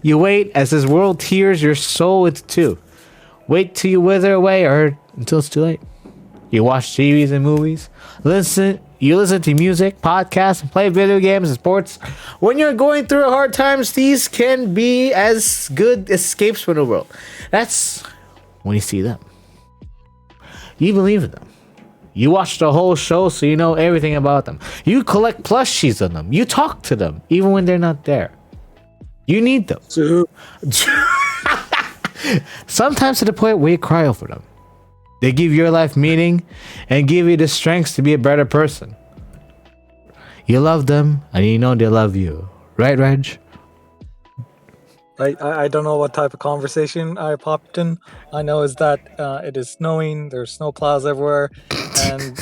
You wait as this world tears your soul into two. Wait till you wither away or until it's too late. You watch TVs and movies. You listen to music, podcasts, and play video games and sports. When you're going through hard times, these can be as good escapes from the world. That's when you see them. You believe in them. You watch the whole show so you know everything about them. You collect plushies on them. You talk to them even when they're not there. You need them. Sometimes to the point where you cry over them. They give your life meaning and give you the strength to be a better person. You love them and you know they love you. Right, Reg? I don't know what type of conversation I popped in. I know is that it is snowing, there's snow plows everywhere, and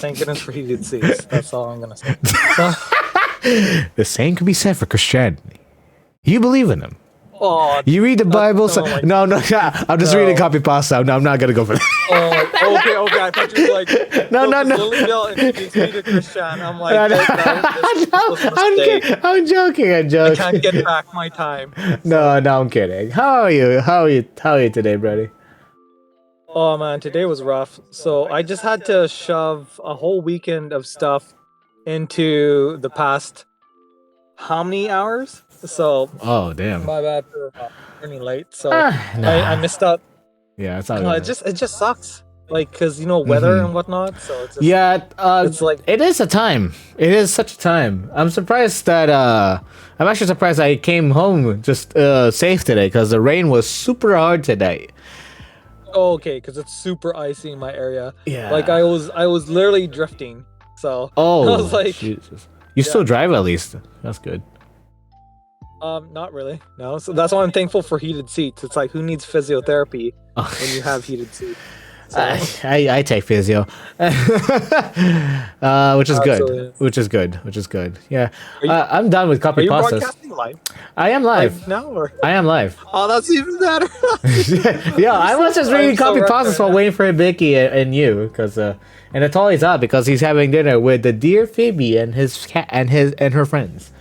thank goodness for heated seats. That's all I'm going to say. So, the same can be said for Christianity. You believe in them. oh, You read the Bible. No, I'm just reading copy pasta. No, I'm not gonna go for that. Okay. I thought you were like, No. Lily introduced me to Christian. I'm like, I'm joking. I can't get back my time. No, I'm kidding. How are you? How are you today, buddy? Oh man, today was rough. So I just had to shove a whole weekend of stuff into the past how many hours? So Oh, damn. my bad for running late. So Nah. I missed out. Yeah, it's all It good. just sucks. Like, cause weather and whatnot. So it's just, Yeah, it's like it is a time. It is such a time. I'm surprised that I'm actually surprised I came home just safe today because the rain was super hard today. okay, cause it's super icy in my area. Yeah. Like I was literally drifting. So Oh, I was like, Jesus. You still drive at least. That's good. not really. No. So that's why I'm thankful for heated seats. It's like, who needs physiotherapy when you have heated seats? So, I take physio, which is Absolutely. good. Which is good. Yeah, I'm done with are copy you pastas. broadcasting live I am live. now or? I am live. Oh, that's even better. Yeah, I was just reading I'm so copy right pastas there. while waiting for Vicky and you, because and Natali's out because he's having dinner with the dear Phoebe and his cat and her friends.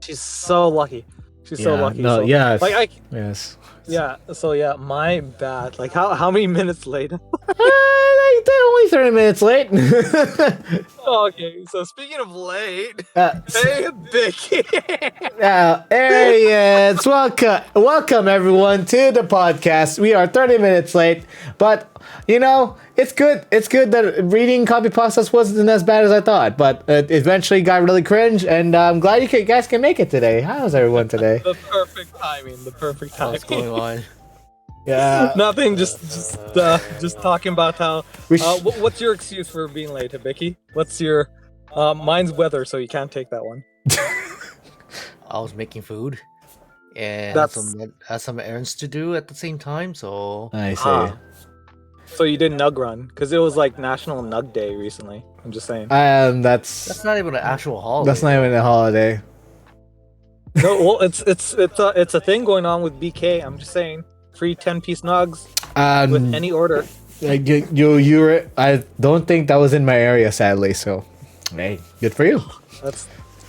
She's so lucky. She's so lucky. No, so, yes, Like yes. So my bad. Like how many minutes late? Like, they're only 30 minutes late. Oh, okay. So speaking of late, Uh, hey Vicky. Hey, it's welcome everyone to the podcast. We are 30 minutes late, but it's good. It's good that reading copy pastas wasn't as bad as I thought, but it eventually got really cringe, and I'm glad you guys can make it today. How's everyone today? The perfect timing. What's going on? Yeah. Nothing. Just talking about how. What's your excuse for being late, Vicky? What's your? Mine's weather, so you can't take that one. I was making food and That's- had some errands to do at the same time, so I see. So you did Nug Run because it was like National Nug Day recently. I'm just saying. That's that's not even an actual holiday. not even a holiday. No, well, it's a thing going on with BK. I'm just saying, free 10-piece nugs with any order. I don't think that was in my area, sadly. So, hey, good for you. That's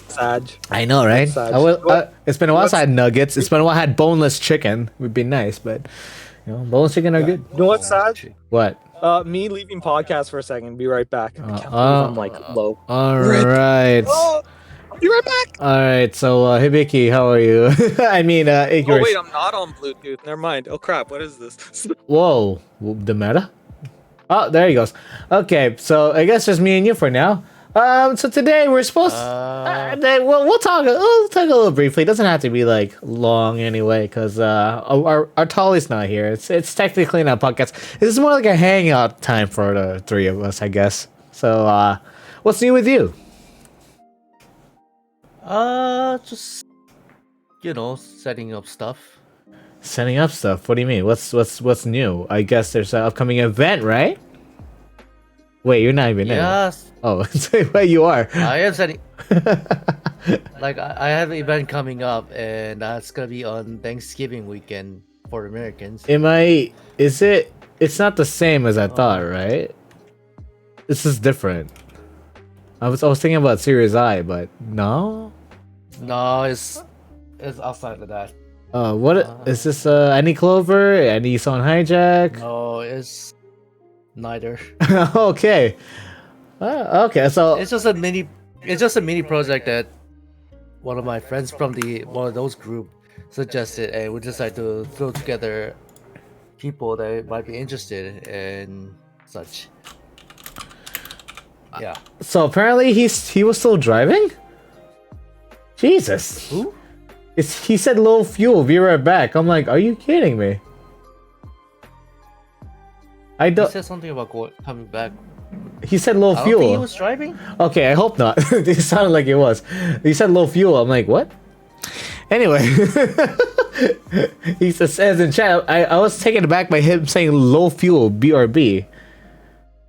sad. I know, right? That's sad. It's been a while since I had nuggets. It's been a while I had boneless chicken. Would be nice, but boneless chicken are good. You know what's sad? What? Me leaving podcast for a second. Be right back. I can't believe I'm like low. All right. Oh, be right back. All right. So, Hibiki, how are you? I mean, Oh Icarus. wait, I'm not on Bluetooth. Never mind. Oh crap, what is this? Whoa, the meta. Oh, there he goes. Okay, so I guess just me and you for now. So today we're supposed. We'll talk a little briefly. It doesn't have to be like long anyway, because our Tolly's not here. It's technically not a podcast. This is more like a hangout time for the three of us, I guess. So, what's new with you? Just setting up stuff. Setting up stuff. What do you mean? What's new? I guess there's an upcoming event, right? Wait, you're not even in. Yes, Oh, wait, you are. I am setting. Like I have an event coming up, and that's gonna be on Thanksgiving weekend for Americans. It's not the same as I thought, right? This is different. I was thinking about Series I, but no. No, it's outside of that. What is this? Any Clover? Any Song Hijack? No, it's neither. Okay. Okay. So It's just a mini. It's just a mini project that one of my friends from one of those group suggested, and we decided to throw together people that might be interested and such. Yeah. so apparently he was still driving. Jesus. Who? He said low fuel. Be right back. I'm like, are you kidding me? I He don't. said something about coming back. He said low I don't fuel. think he was driving. Okay, I hope not. It sounded like it was. He said low fuel. I'm like, what? Anyway, he says in chat. I was taken aback by him saying low fuel BRB.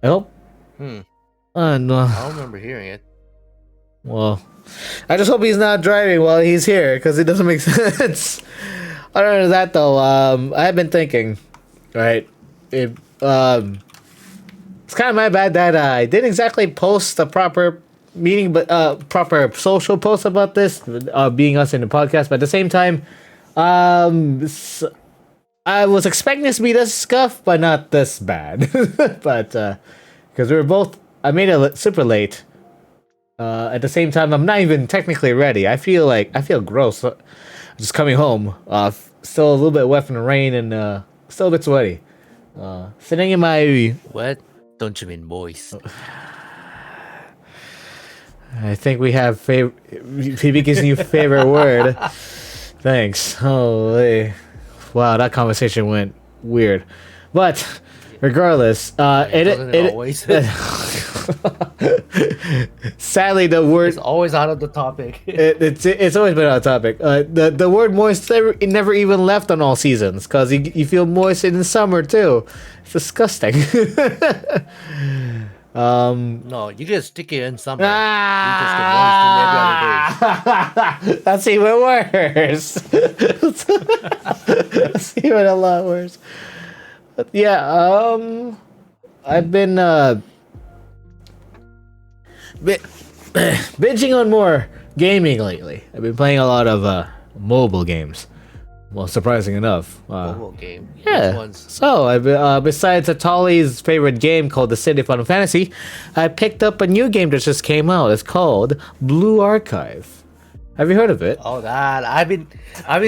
I hope. No, No. I don't remember hearing it. Well, I just hope he's not driving while he's here because it doesn't make sense. Other than that, though, I've been thinking, right? It's kind of my bad that I didn't exactly post a proper meeting, but proper social post about this, being us in the podcast. But at the same time, I was expecting this to be this scuff, but not this bad. But because we were both, I made it super late. At the same time, I'm not even technically ready. I feel gross. Just coming home, still a little bit wet from the rain and still a bit sweaty. Sitting in my. Wet? Don't you mean moist? I think we have Hibika's new favorite word. Thanks. Holy. Wow, that conversation went weird. But regardless, Doesn't it always? sadly the word It's always out of the topic. it's always been on topic. The word moist never even left on all seasons because you feel moist in the summer too. It's disgusting. No, you just stick it in summer. That's even worse. That's even a lot worse. But yeah, I've been binging on more gaming lately. I've been playing a lot of mobile games. Well, surprising enough. Mobile game. Yeah. Which ones? So, besides Atali's favorite game called The City of Final Fantasy, I picked up a new game that just came out. It's called Blue Archive. Have you heard of it? Oh, that I've been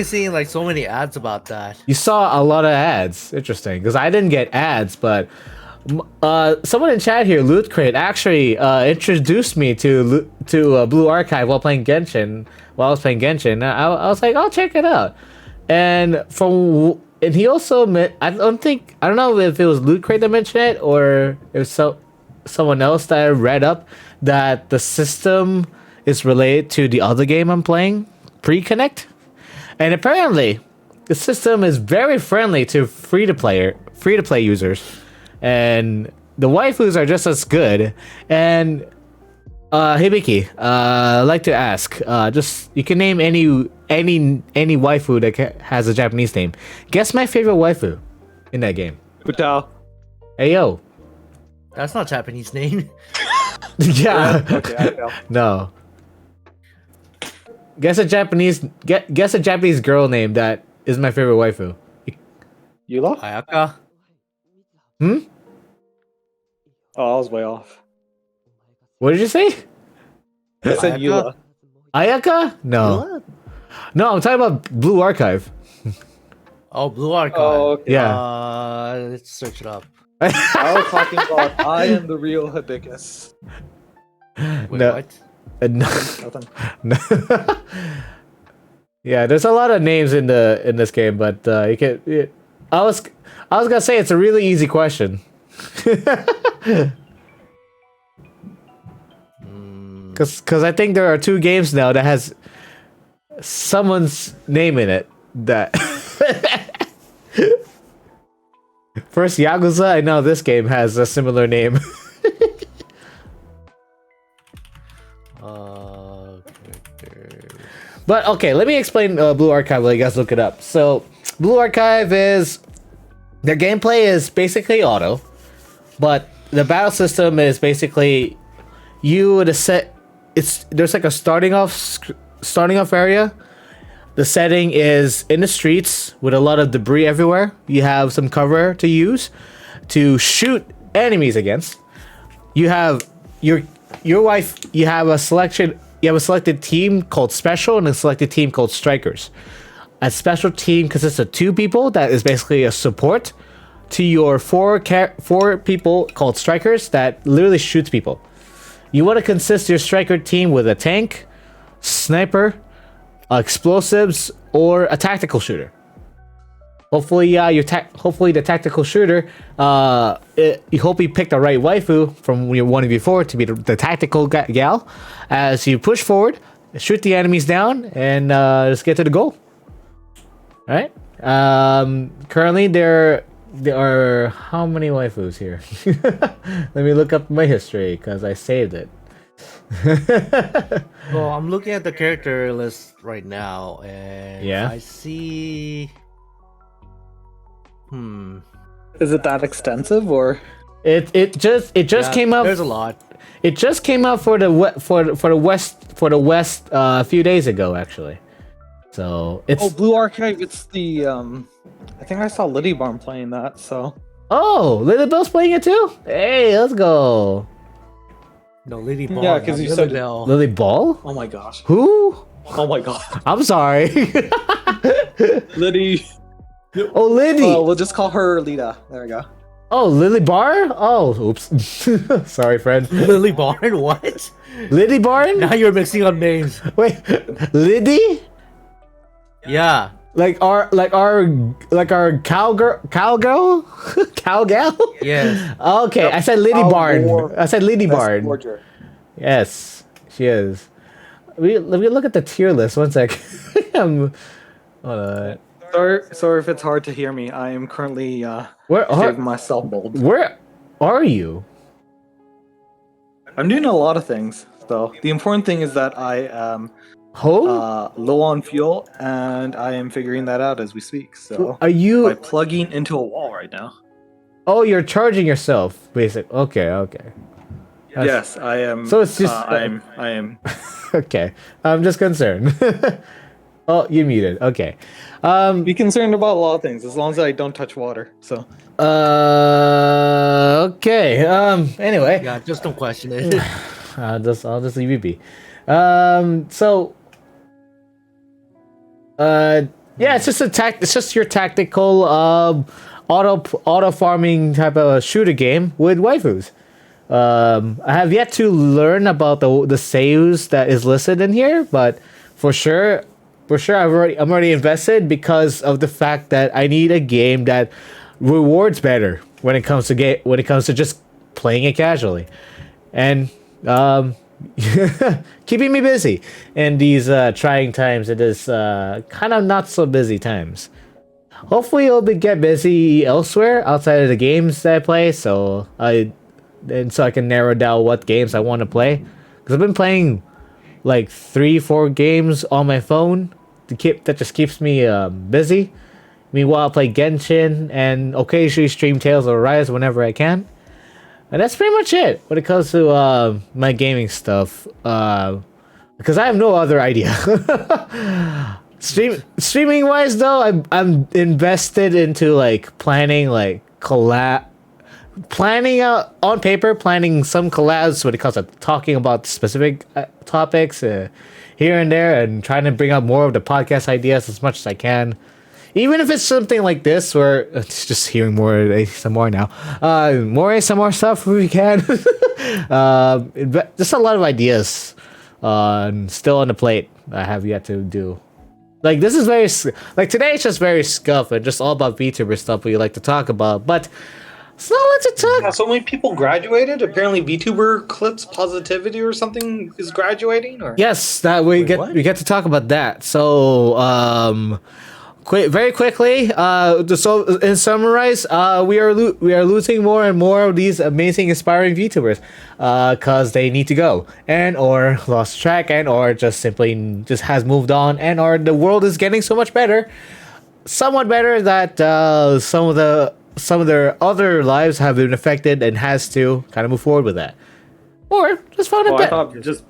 seeing like so many ads about that. You saw a lot of ads. Interesting, because I didn't get ads, but someone in chat here, Loot Crate, actually introduced me to Blue Archive while playing Genshin. While I was playing Genshin, I was like, I'll check it out. And he also I don't know if it was Loot Crate that mentioned it or it was someone else that I read up that the system is related to the other game I'm playing, Pre-Connect, and apparently the system is very friendly to free to play users, and the waifus are just as good. And Hibiki, I'd like to ask, just you can name any waifu that has a Japanese name. Guess my favorite waifu in that game. Utao. Hey yo. That's not Japanese name. Yeah. Okay, I know. No. Guess a Japanese girl name that is my favorite waifu. Yula? Ayaka. Hmm? Oh, I was way off. What did you say? I said Ayaka? Yula. Ayaka? No. No, I'm talking about Blue Archive. Oh, Blue Archive. Oh, okay. Yeah. Let's search it up. I was talking about I am the real Hibicus. Wait, No. what? No. Nothing. Yeah, there's a lot of names in this game, but you can. I was gonna say it's a really easy question. Because I think there are 2 games now that has someone's name in it. That first Yakuza, and now this game has a similar name. But okay, let me explain Blue Archive while you guys look it up. So, Blue Archive is their gameplay is basically auto, but the battle system is basically you would set. There's like a starting off area, The setting is in the streets with a lot of debris everywhere. You have some cover to use to shoot enemies against. You have your wife. You have a selection. You have a selected team called Special and a selected team called Strikers. A special team consists of 2 people that is basically a support to your 4 people called Strikers that literally shoots people. You want to consist your striker team with a tank, sniper, explosives, or a tactical shooter. Hopefully, hopefully the tactical shooter. You hope you pick the right waifu from your 1v4 to be the tactical gal. As you push forward, shoot the enemies down, and just get to the goal. All right. Currently, there are how many waifus here? Let me look up my history because I saved it. Well, I'm looking at the character list right now, and Yeah. I see. Is it that extensive or? It just came out. There's a lot. It just came out for the West a few days ago actually. So it's Blue Archive. It's the I think I saw Liddy Barn playing that. So. oh, Lily Bell's playing it too. Hey, let's go. No, Lady Ball. Yeah, 'cause you said- Bell. Lily Ball? Oh my gosh. Who? Oh my god. I'm sorry. Liddy. Oh, Liddy. We'll just call her Lita. There we go. Oh, Lily Bar? Oh, oops. Sorry, friend. Lily Barn. What? Liddy Barn? Now you're mixing up names. Wait, Liddy? Yeah. Like our cowgirl? Cowgal? Yes. Okay, I said Liddy Barn. I said Liddy Barn. Forger. Yes, she is. Let me look at the tier list. One sec. Hold on. Sorry if it's hard to hear me. I am currently Where shaving are myself bald. where are you? I'm doing a lot of things, though. The important thing is that I am Ho? low on fuel, and I am figuring that out as we speak. So Are you? by plugging into a wall right now. Oh, you're charging yourself, basic. Okay. That's- Yes, I am. So it's just- I am. Okay. I'm just concerned. Oh, you muted. Okay. Be concerned about a lot of things as long as I don't touch water. So Okay. Anyway. Yeah, just don't question it. I'll just leave you be. Yeah, it's just your tactical auto farming type of shooter game with waifus. I have yet to learn about the seiyus that is listed in here, but for sure I'm already invested because of the fact that I need a game that rewards better when it comes to just playing it casually. And keeping me busy in these trying times. It is kind of not so busy times. Hopefully, it'll get busy elsewhere outside of the games that I play, so I can narrow down what games I want to play. Because I've been playing like 3-4 games on my phone that just keeps me busy. Meanwhile, I play Genshin and occasionally stream Tales of Arise whenever I can. And that's pretty much it when it comes to my gaming stuff. Because I have no other idea. Streaming wise though, I'm invested into like planning out on paper, planning some collabs when it comes to talking about specific topics here and there, and trying to bring up more of the podcast ideas as much as I can. Even if it's something like this, where it's just hearing more ASMR now, more ASMR stuff if we can. Just a lot of ideas, still on the plate. I have yet to do. Like this is today it's just very scuff and just all about VTuber stuff we like to talk about. But so let's talk. Yeah, so many people graduated. Apparently, VTuber Clips Positivity or something is graduating. Or Yes, that we get to talk about that. So very quickly, so in summarize, we are losing more and more of these amazing, inspiring VTubers, cause they need to go, and or lost track, and or just simply has moved on, and or the world is getting so much better, somewhat better that some of their other lives have been affected and has to kind of move forward with that, or just found it I better. thought just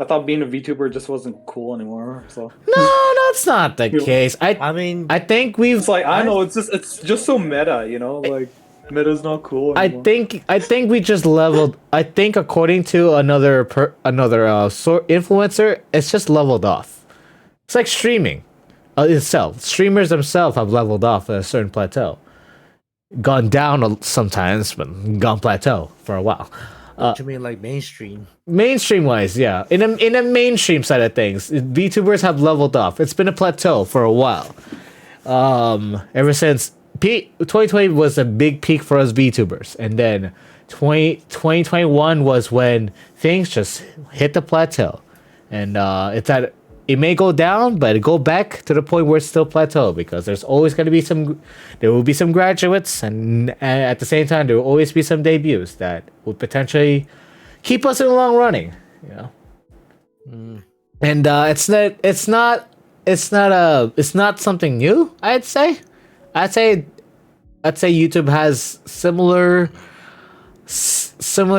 I thought being a VTuber just wasn't cool anymore. So No, that's not the You- case. I mean, I think we've. it's like I know it's just so meta, like meta's not cool anymore. I think we just leveled. I think according to another influencer, it's just leveled off. It's like streaming itself. Streamers themselves have leveled off at a certain plateau, gone down sometimes, but gone plateau for a while. what you mean like mainstream? Mainstream wise, yeah. In a mainstream side of things, VTubers have leveled off. It's been a plateau for a while. Ever since 2020 was a big peak for us VTubers, and then 2021 was when things just hit the plateau, and it may go down, but it go back to the point where it's still plateau because there's always going to be there will be some graduates, and at the same time there will always be some debuts that would potentially keep us in the long running, And it's not something new. I'd say YouTube has similar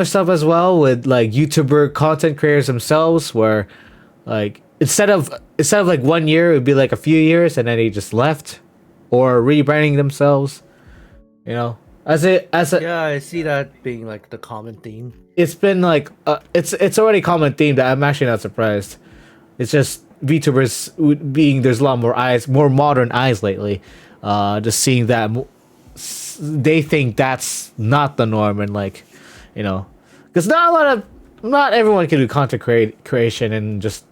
stuff as well with like YouTuber content creators themselves, where like instead of like 1 year, it would be like a few years, and then they just left or rebranding themselves. Yeah, I see that being like the common theme. It's been like it's already a common theme that I'm actually not surprised. It's just VTubers being there's a lot more eyes, more modern eyes lately. Just seeing that they think that's not the norm, and like, because not everyone can do content creation and just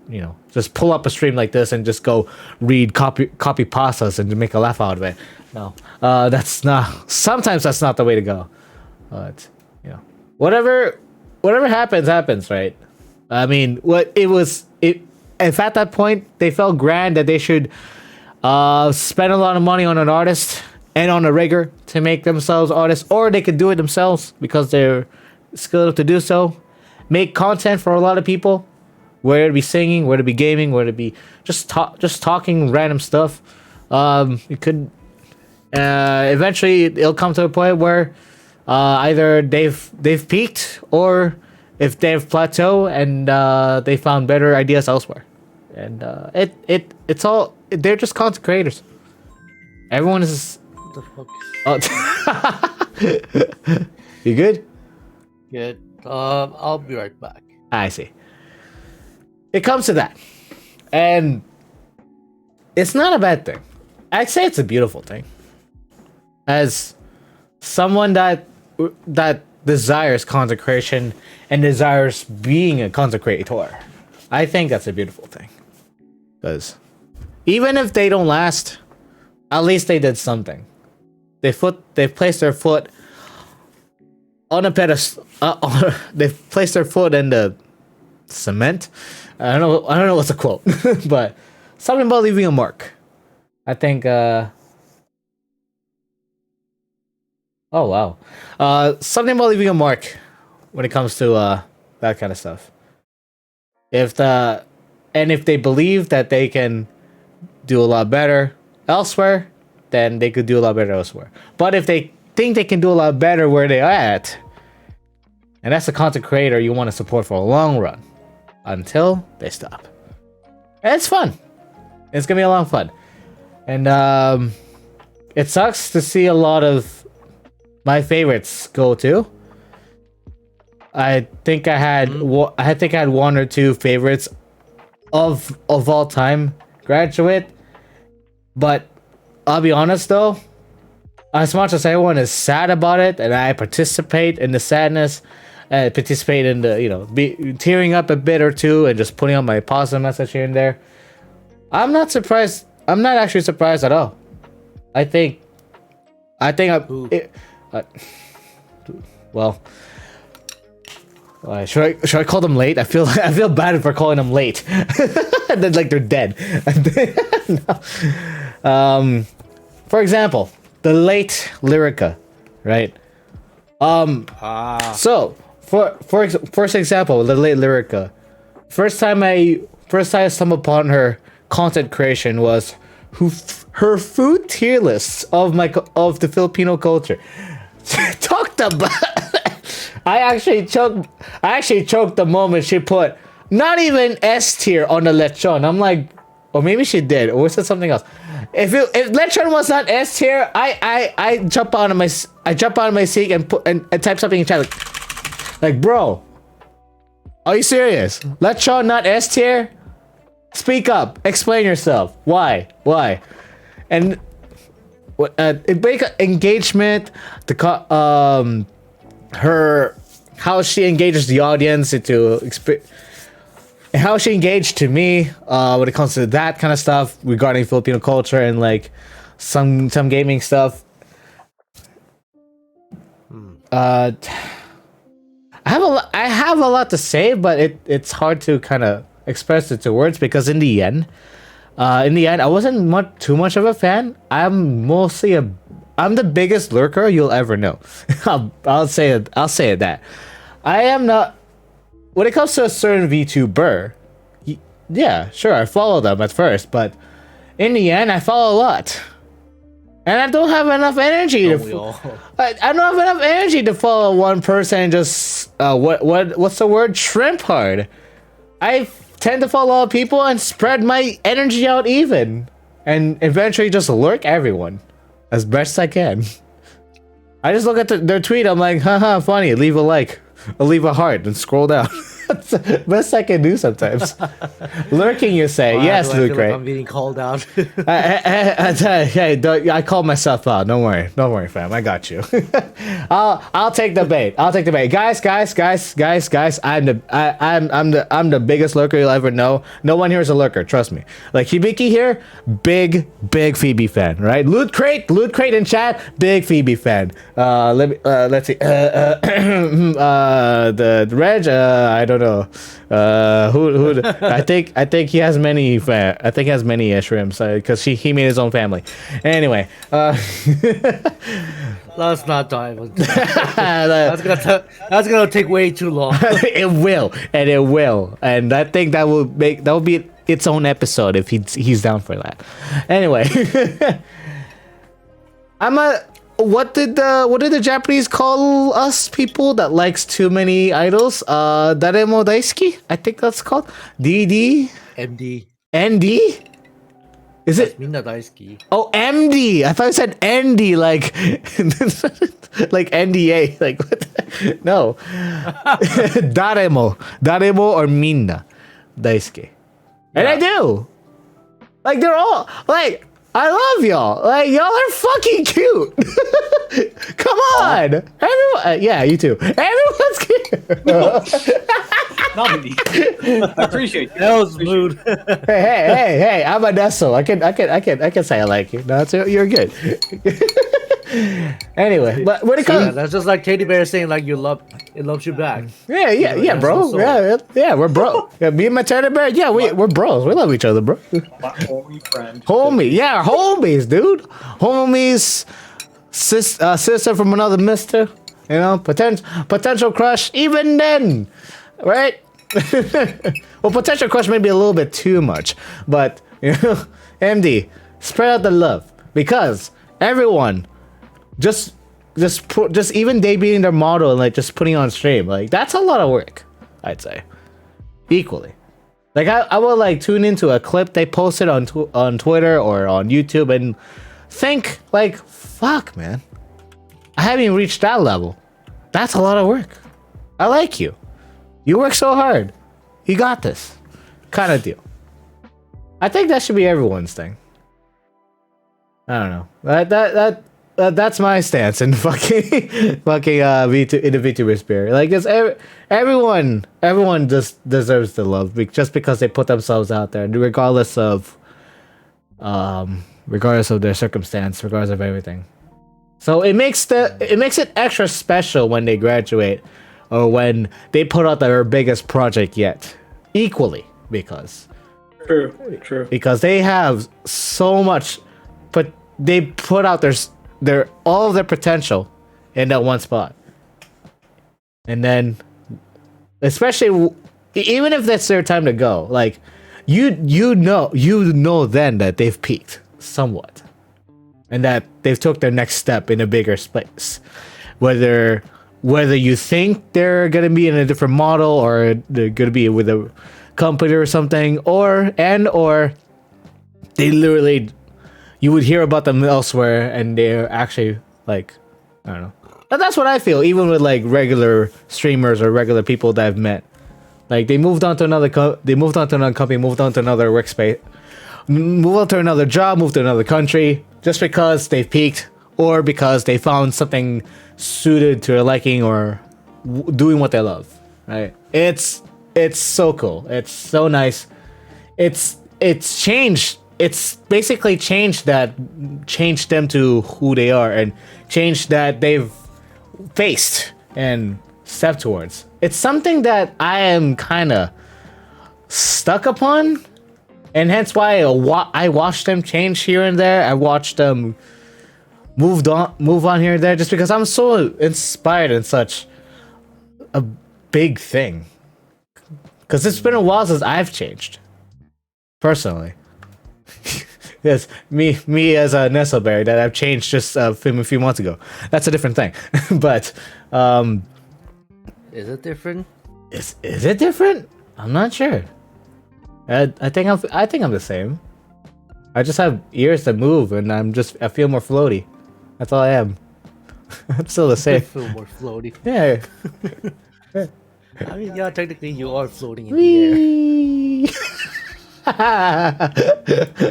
pull up a stream like this and just go read copy pastas and make a laugh out of it. No, sometimes that's not the way to go. But whatever happens, right? I mean, if at that point they felt grand that they should spend a lot of money on an artist and on a rigger to make themselves artists, or they could do it themselves because they're skilled enough to do so, make content for a lot of people, whether it be singing, whether it be gaming, whether it be just talking random stuff. It could eventually it'll come to a point where either they've peaked, or if they've plateaued and they found better ideas elsewhere, and it's all they're just content creators. Everyone is. What the fuck? Oh. You good? Good. I'll be right back. I see. It comes to that, and it's not a bad thing. I'd say it's a beautiful thing. As someone that desires content creation and desires being a content creator, I think that's a beautiful thing. Because even if they don't last, at least they did something. They've placed their foot on a pedestal. They've placed their foot in the cement. I don't know what's the quote, but something about leaving a mark. I think. Oh wow. Something about leaving a mark when it comes to that kind of stuff. If they believe that they can do a lot better elsewhere, then they could do a lot better elsewhere. But if they think they can do a lot better where they're at, and that's a content creator you want to support for a long run, until they stop. And it's fun. It's gonna be a long fun. And it sucks to see a lot of my favorites go to. I think I had one or two favorites of all time graduate. But I'll be honest though, as much as everyone is sad about it, and I participate in the sadness, participate in the tearing up a bit or two, and just putting on my positive message here and there, I'm not surprised. I'm not actually surprised at all. I think should I call them late? I feel bad for calling them late. And then like they're dead. No. For example, the late Lyrica, right? So for example, the late Lyrica. First time I stumbled upon her content creation was her food tier lists of the Filipino culture. Talked about. I actually choked the moment she put not even S tier on the lechon. I'm like, or maybe she did, or was it something else? If lechon was not S tier, I jump out of my seat and type something in chat like bro, are you serious? Lechon not S tier? Speak up, explain yourself. Why? And it break engagement. Her how she engages the audience into how she engaged to me when it comes to that kind of stuff regarding Filipino culture and like some gaming stuff. I have a lot to say, but it's hard to kind of express it to words because in the end, I wasn't too much of a fan. I'm the biggest lurker you'll ever know. I'll say it that. I am not. When it comes to a certain VTuber, yeah, sure, I follow them at first, but in the end, I follow a lot, and I don't have enough energy I don't have enough energy to follow one person and just what's the word? Shrimp hard. I tend to follow a lot of people and spread my energy out even, and eventually just lurk everyone as best I can. I just look at their tweet. I'm like, haha, funny. Leave a like. I'll leave a heart and scroll down. That's the best I can do sometimes. Lurking, you say? Yes, Luke. Right? I'm being called out. Hey, I called myself out. Don't worry, fam. I got you. I'll take the bait. Guys. I'm the biggest lurker you'll ever know. No one here is a lurker. Trust me. Like Hibiki here, big Phoebe fan, right? Loot crate in chat, big Phoebe fan. Let's see. The Reg, I don't know. Who? I think he has many. I think he has many shrimps because he made his own family. Anyway, Let's not dive into that. That's gonna take way too long. it will, and I think that will be its own episode if he's down for that. Anyway, What did the Japanese call us people that likes too many idols? Daremo daisuki? I think that's called. DD? MD. ND? Is it? Minna daisuki. Oh, MD. I thought you said ND like like NDA. Like what? No. Daremo or Minna daisuki. And I do. Like they're all like I love y'all. Like y'all are fucking cute. Come on, everyone. Yeah, you too. Everyone's cute. Not me. I appreciate you. That was mood. Hey! I'm a Nestle. I can say I like you. No, you're good. Anyway, but when it comes, that's just like Teddy Bear saying like it loves you back. Yeah, bro. Yeah, we're bro. Yeah, me and my teddy bear. Yeah, we're bros. We love each other, bro. My homie friend. Homie, yeah, homies, dude. Homies, sister from another mister. You know, potential crush. Even then, right? Well, potential crush may be a little bit too much, but you know, MD, spread out the love because everyone. Just even debuting their model and like just putting on stream, like that's a lot of work, I'd say. Equally, like I will like tune into a clip they posted on Twitter or on YouTube and think like, fuck, man, I haven't even reached that level. That's a lot of work. I like you. You work so hard. You got this, kind of deal. I think that should be everyone's thing. I don't know. That's my stance in fucking in the VTuber spirit. Like, it's everyone just deserves the love just because they put themselves out there, regardless of their circumstance, regardless of everything. So it makes it extra special when they graduate or when they put out their biggest project yet. Equally, because because they have so much, but they put out their all of their potential in that one spot, and then especially even if that's their time to go, like you know then that they've peaked somewhat and that they've took their next step in a bigger space, whether whether you think they're gonna be in a different model or they're gonna be with a company or something, or they literally you would hear about them elsewhere and they're actually like, I don't know. But that's what I feel, even with like regular streamers or regular people that I've met. Like they moved on to another company, moved on to another workspace, move on to another job, move to another country, just because they've peaked or because they found something suited to their liking or doing what they love. Right? It's so cool. It's so nice. It's changed. It's basically changed them to who they are and changed that they've faced and stepped towards. It's something that I am kind of stuck upon, and hence why I watched them change here and there. I watched them move on here and there, just because I'm so inspired in such a big thing. Because it's been a while since I've changed, personally. Yes, me as a Nestleberry that I've changed just a few months ago. That's a different thing. But Is it different? is it different? I'm not sure. I think I'm the same. I just have ears that move, and I feel more floaty. That's all I am. I'm still the I same. feel more floaty. Yeah. I mean, yeah, technically you are floating in the air. Whee! I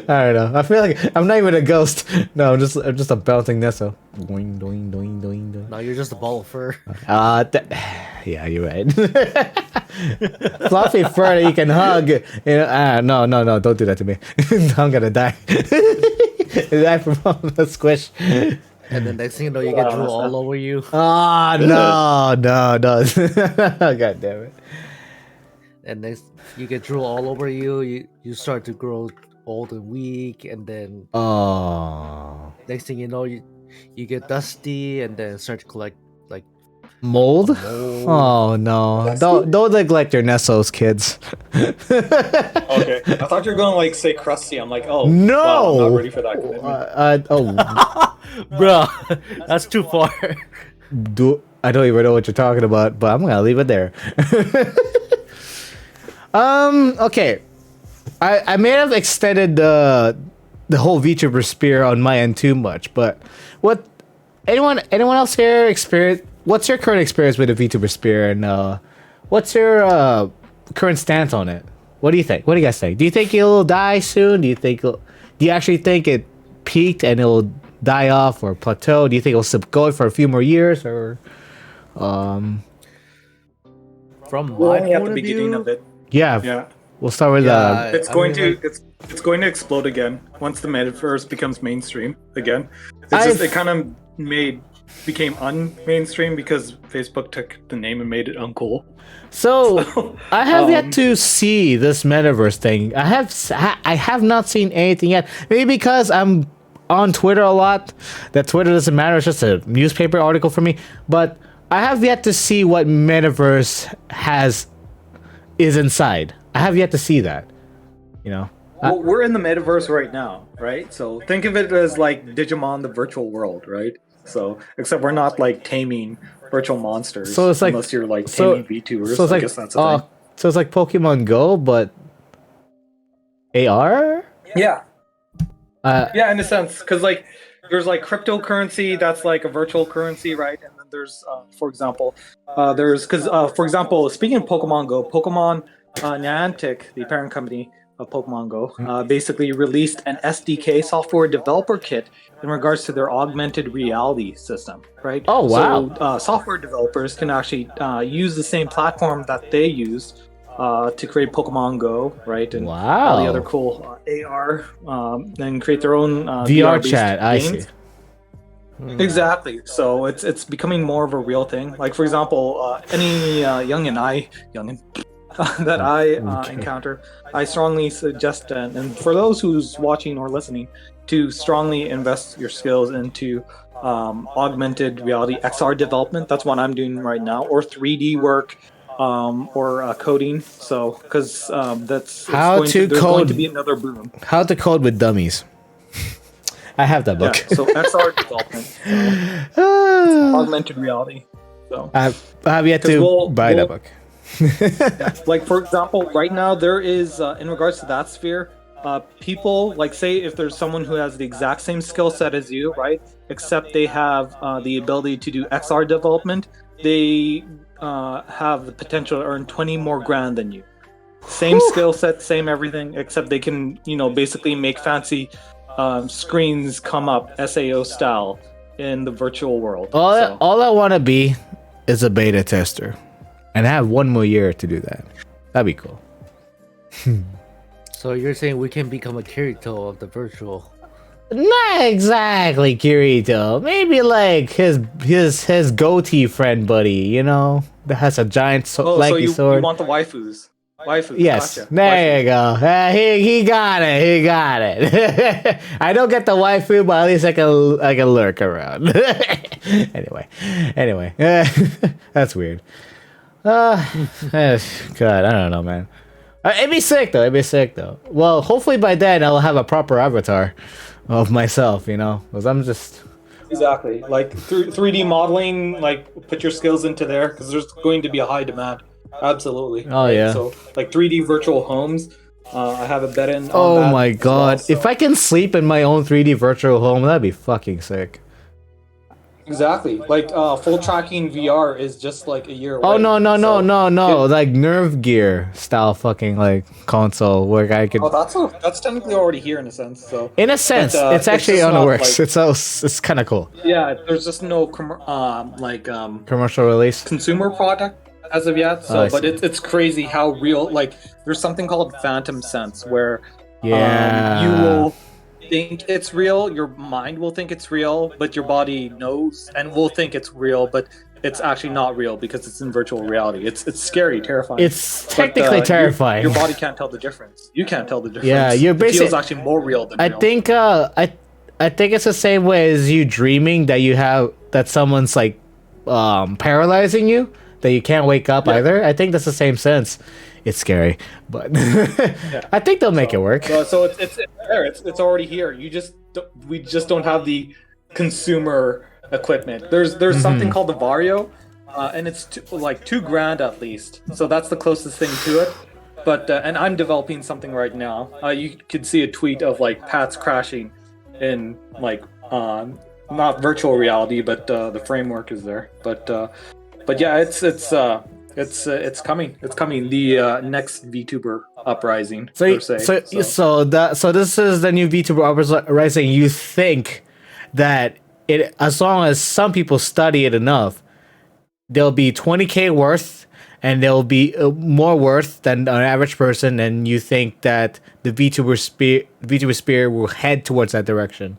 don't know. I feel like I'm not even a ghost. No, I'm just a bouncing Nestle. Doing, doing, doing, doing, doing. No, you're just a ball of fur. Yeah, you're right. Fluffy fur that you can hug. You know, no, don't do that to me. I'm gonna die. Die from all the squish. And the next thing you know, you get drool all over you. Oh no. God damn it. And next you get drool all over you. You start to grow old and weak, and then Oh. next thing you know, you get dusty, and then start to collect like Mold? mold. Oh no. Don't neglect your Nestles, kids. Okay. I thought you were going to like say crusty. I'm like, oh No! wow, I'm not ready for that commitment. Bruh, that's too far. I don't even know what you're talking about, but I'm gonna leave it there. Okay. I may have extended the whole VTuber spear on my end too much, but anyone else here experience? What's your current experience with the VTuber spear, and what's your current stance on it? What do you think? What do you guys think? Do you think it'll die soon? Do you actually think it peaked and it'll die off or plateau? Do you think it'll keep going for a few more years, or From We're my only at point the of beginning view, of it. yeah? Yeah. We'll start with Yeah, It's I going mean, to it's going to explode again once the metaverse becomes mainstream again. I've- It kind of became unmainstream because Facebook took the name and made it uncool. So I have yet to see this metaverse thing. I have not seen anything yet. Maybe because I'm on Twitter a lot. That Twitter doesn't matter. It's just a newspaper article for me. But I have yet to see what metaverse is inside. I have yet to see that. You know. Well, we're in the metaverse right now, right? So think of it as like Digimon, the virtual world, right? So except we're not like taming virtual monsters. So it's like- unless you're like so- taming VTubers. So it's I like guess that's a thing. so it's like Pokemon Go, but AR. Yeah, Uh, yeah, in a sense, because like there's like cryptocurrency that's like a virtual currency, right? And then there's, for example, for example, speaking of Pokemon Go, Pokemon Niantic, the parent company of Pokemon Go, basically released an SDK software developer kit in regards to their augmented reality system, right? Oh, wow. So software developers can actually use the same platform that they use to create Pokemon Go, right? And all the Wow. other cool AR, and create their own VR VR-based chat. I see. games. Exactly. So it's becoming more of a real thing. Like for example, any youngin that I encounter, I strongly suggest, and for those who's watching or listening, to strongly invest your skills into augmented reality XR development. That's what I'm doing right now, or 3D work, or coding. So because there's going to be another boom. How to code with dummies. I have that Yeah. book. So XR development, Ah. augmented reality. So I have yet 'cause to buy that we'll- book. like for example, right now there is in regards to that sphere, people like say if there's someone who has the exact same skill set as you, right? Except they have the ability to do XR development, they have the potential to earn 20 more grand than you. Same skill set, same everything, except they can, basically make fancy screens come up SAO style in the virtual world. So, All I want to be is a beta tester, and I have 1 more year to do that. That'd be cool. So you're saying we can become a Kirito of the virtual? Not exactly Kirito. Maybe like his goatee friend buddy, that has a giant oh, so you sword. want the waifus? Waifus. Yes, Gotcha. there you go. He got it. He got it. I don't get the waifu, but at least I can lurk around. anyway, that's weird. God, I don't know, man. It'd be sick though. Well, hopefully by then I'll have a proper avatar of myself, because I'm just. Exactly. Like 3D modeling, like put your skills into there because there's going to be a high demand. Absolutely. Oh, yeah. So like 3D virtual homes, I have a bet in. On Oh that my as god! well, so- If I can sleep in my own 3D virtual home, that'd be fucking sick. Exactly. Like full tracking VR is just like a year away. Oh no! So Like Nerve Gear style fucking like console where I could. that's technically already here in a sense. So In a sense, but, it's actually just on the not, works. like- It's kind of cool. yeah, there's just no Commercial release. consumer product as of yet. Oh, So, I but see. it's crazy how real. Like there's something called phantom sense where Yeah. you will think it's real, your mind will think it's real, but your body knows and will think it's real, but it's actually not real because it's in virtual reality. It's scary, terrifying. It's But, technically terrifying. Your body can't tell the difference. You can't tell the difference. Yeah, you're It feels basic- actually more real than I real. think I think it's the same way as you dreaming that someone's like paralyzing you that you can't wake up either. I think that's the same sense. It's scary, but I think they'll make it work. So it's there. It's already here. We just don't have the consumer equipment. There's Mm-hmm. something called the Vario, and it's like $2,000 at least. So that's the closest thing to it. But and I'm developing something right now. You could see a tweet of like Pat's crashing in like not virtual reality, but the framework is there. But yeah, it's coming. It's coming. The next VTuber uprising per se. So this is the new VTuber uprising. You think that as long as some people study it enough, they'll be 20K worth, and they'll be more worth than an average person, and you think that the VTuber sphere will head towards that direction,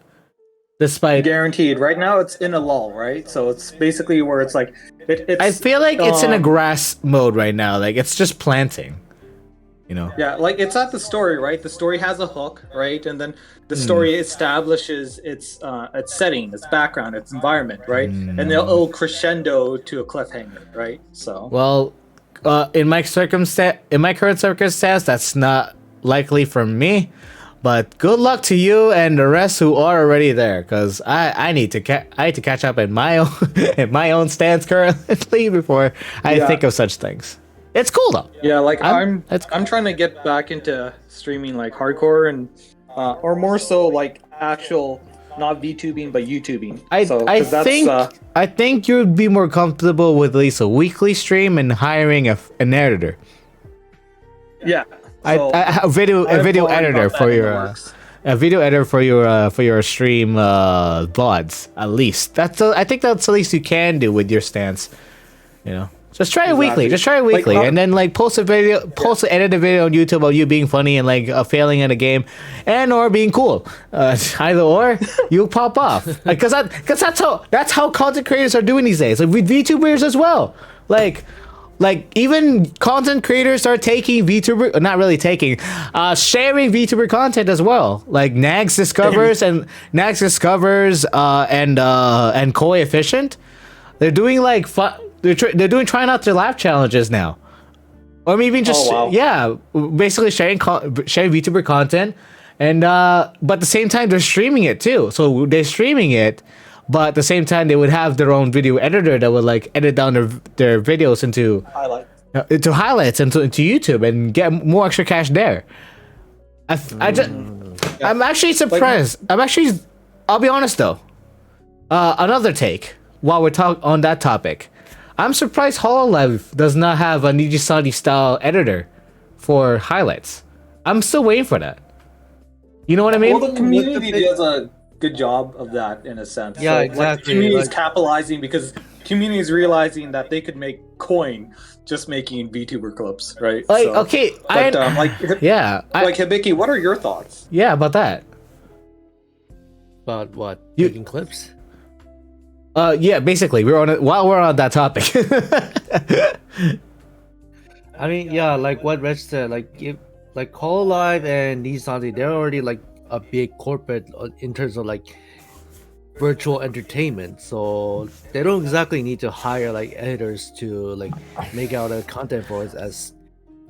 despite. Guaranteed. Right now, it's in a lull, right? So it's basically where it's like it's. I feel like it's in a grass mode right now. Like it's just planting, Yeah, like it's at the story, right? The story has a hook, right? And then the story establishes its setting, its background, its environment, right? And it'll crescendo to a cliffhanger, right? So Well, in my current circumstance, that's not likely for me. But good luck to you and the rest who are already there, because I need to catch up in my own in my own stance currently before I think of such things. It's cool though. yeah, like I'm that's trying to get back into streaming like hardcore and or more so like actual not VTubing but YouTubing. I think you'd be more comfortable with at least a weekly stream and hiring an editor. yeah. A video editor for your a video editor for your stream VODs at least. I think that's the least you can do with your stance. Just try it weekly. Just try it weekly, and then like post edit a video on YouTube of you being funny and like failing at a game, and or being cool. Either or, you'll pop off. Because that's how content creators are doing these days. Like with VTubers as well. Like even content creators are taking VTuber, not really taking, sharing VTuber content as well. Like Nags discovers and Coefficient. They're doing like they're doing try not to laugh challenges now, or maybe just basically sharing VTuber content, and but at the same time they're streaming it too. So they're streaming it, but at the same time they would have their own video editor that would like edit down their videos into highlights into YouTube and get more extra cash there. I'm actually surprised. I'll be honest though. Another take while we're talking on that topic. I'm surprised Hololive does not have a Nijisani style editor for highlights. I'm still waiting for that. You know what I mean? Well, the community does a good job of that in a sense. Yeah, so, exactly. Like, the community is capitalizing because community is realizing that they could make coin just making VTuber clips, right? Like, So, okay, but, yeah, like Hibiki, what are your thoughts? yeah, about that. About what? You- Making clips? Yeah, basically, while we're on that topic. I mean, yeah, like what Reg said, like Hololive and Nissan, they're already like a big corporate in terms of like virtual entertainment, so they don't exactly need to hire like editors to like make out the content for us, as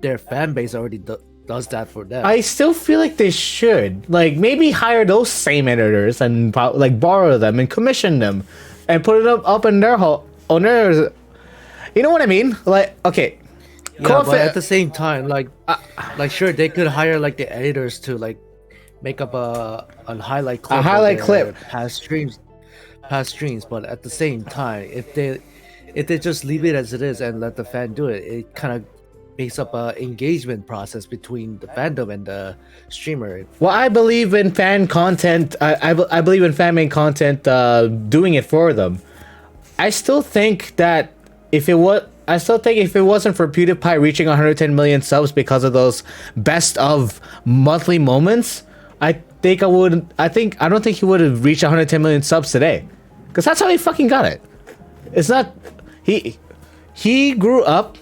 their fan base already does that for them. I still feel like they should, like, maybe hire those same editors and like borrow them and commission them and put it up in their on their. You know what I mean? Like, okay. Yeah, but at the same time, like sure, they could hire like the editors to like make up a highlight clip, past streams, but at the same time, if they just leave it as it is and let the fan do it, it kind of makes up a engagement process between the fandom and the streamer. Well, I believe in fan content. I believe in fan made content doing it for them. I still think that if it wasn't for PewDiePie reaching 110 million subs because of those best of monthly moments, I don't think he would have reached 110 million subs today. Because that's how he fucking got it. It's not he grew up.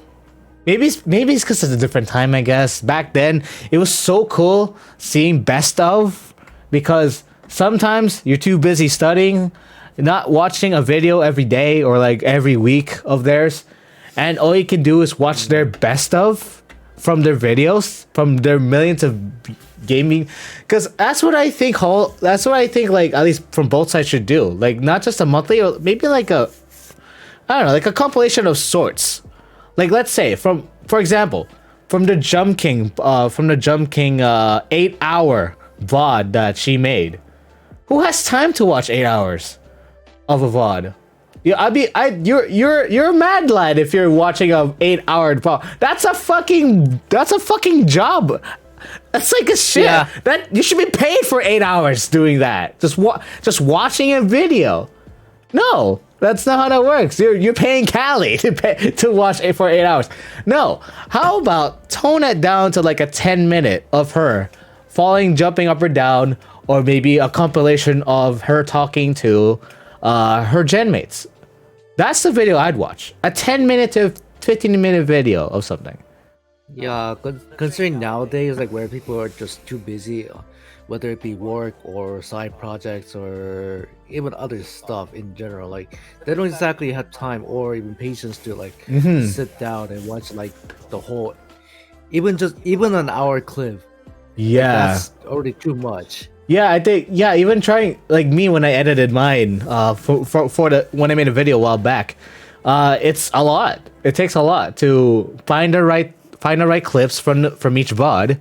Maybe it's because it's a different time, I guess. Back then, it was so cool seeing best of, because sometimes you're too busy studying, not watching a video every day or like every week of theirs, and all you can do is watch their best of from their videos, from their millions of gaming. Because that's what I think. Like, at least from both sides should do. Like, not just a monthly, or maybe like a, I don't know, like a compilation of sorts. Like, let's say for example, from the Jump King 8-hour VOD that she made. Who has time to watch 8 hours of a VOD? Yeah, you're a mad lad if you're watching a 8-hour VOD. That's a fucking job. That's like a shit. Yeah. That you should be paid for 8 hours doing that. Just watching a video. No, that's not how that works. You're paying Callie to watch it for 8 hours. No, how about tone it down to like a 10-minute of her falling, jumping up or down, or maybe a compilation of her talking to her gen mates. That's the video I'd watch. A 10-minute to 15-minute video of something. Yeah, considering nowadays, like where people are just too busy, whether it be work or side projects or even other stuff in general, like they don't exactly have time or even patience to like sit down and watch like the whole, even an hour clip. Yeah, like, that's already too much. Yeah, I think, yeah, even trying, like me when I edited mine when I made a video a while back, it's a lot. It takes a lot to find the right clips from each VOD,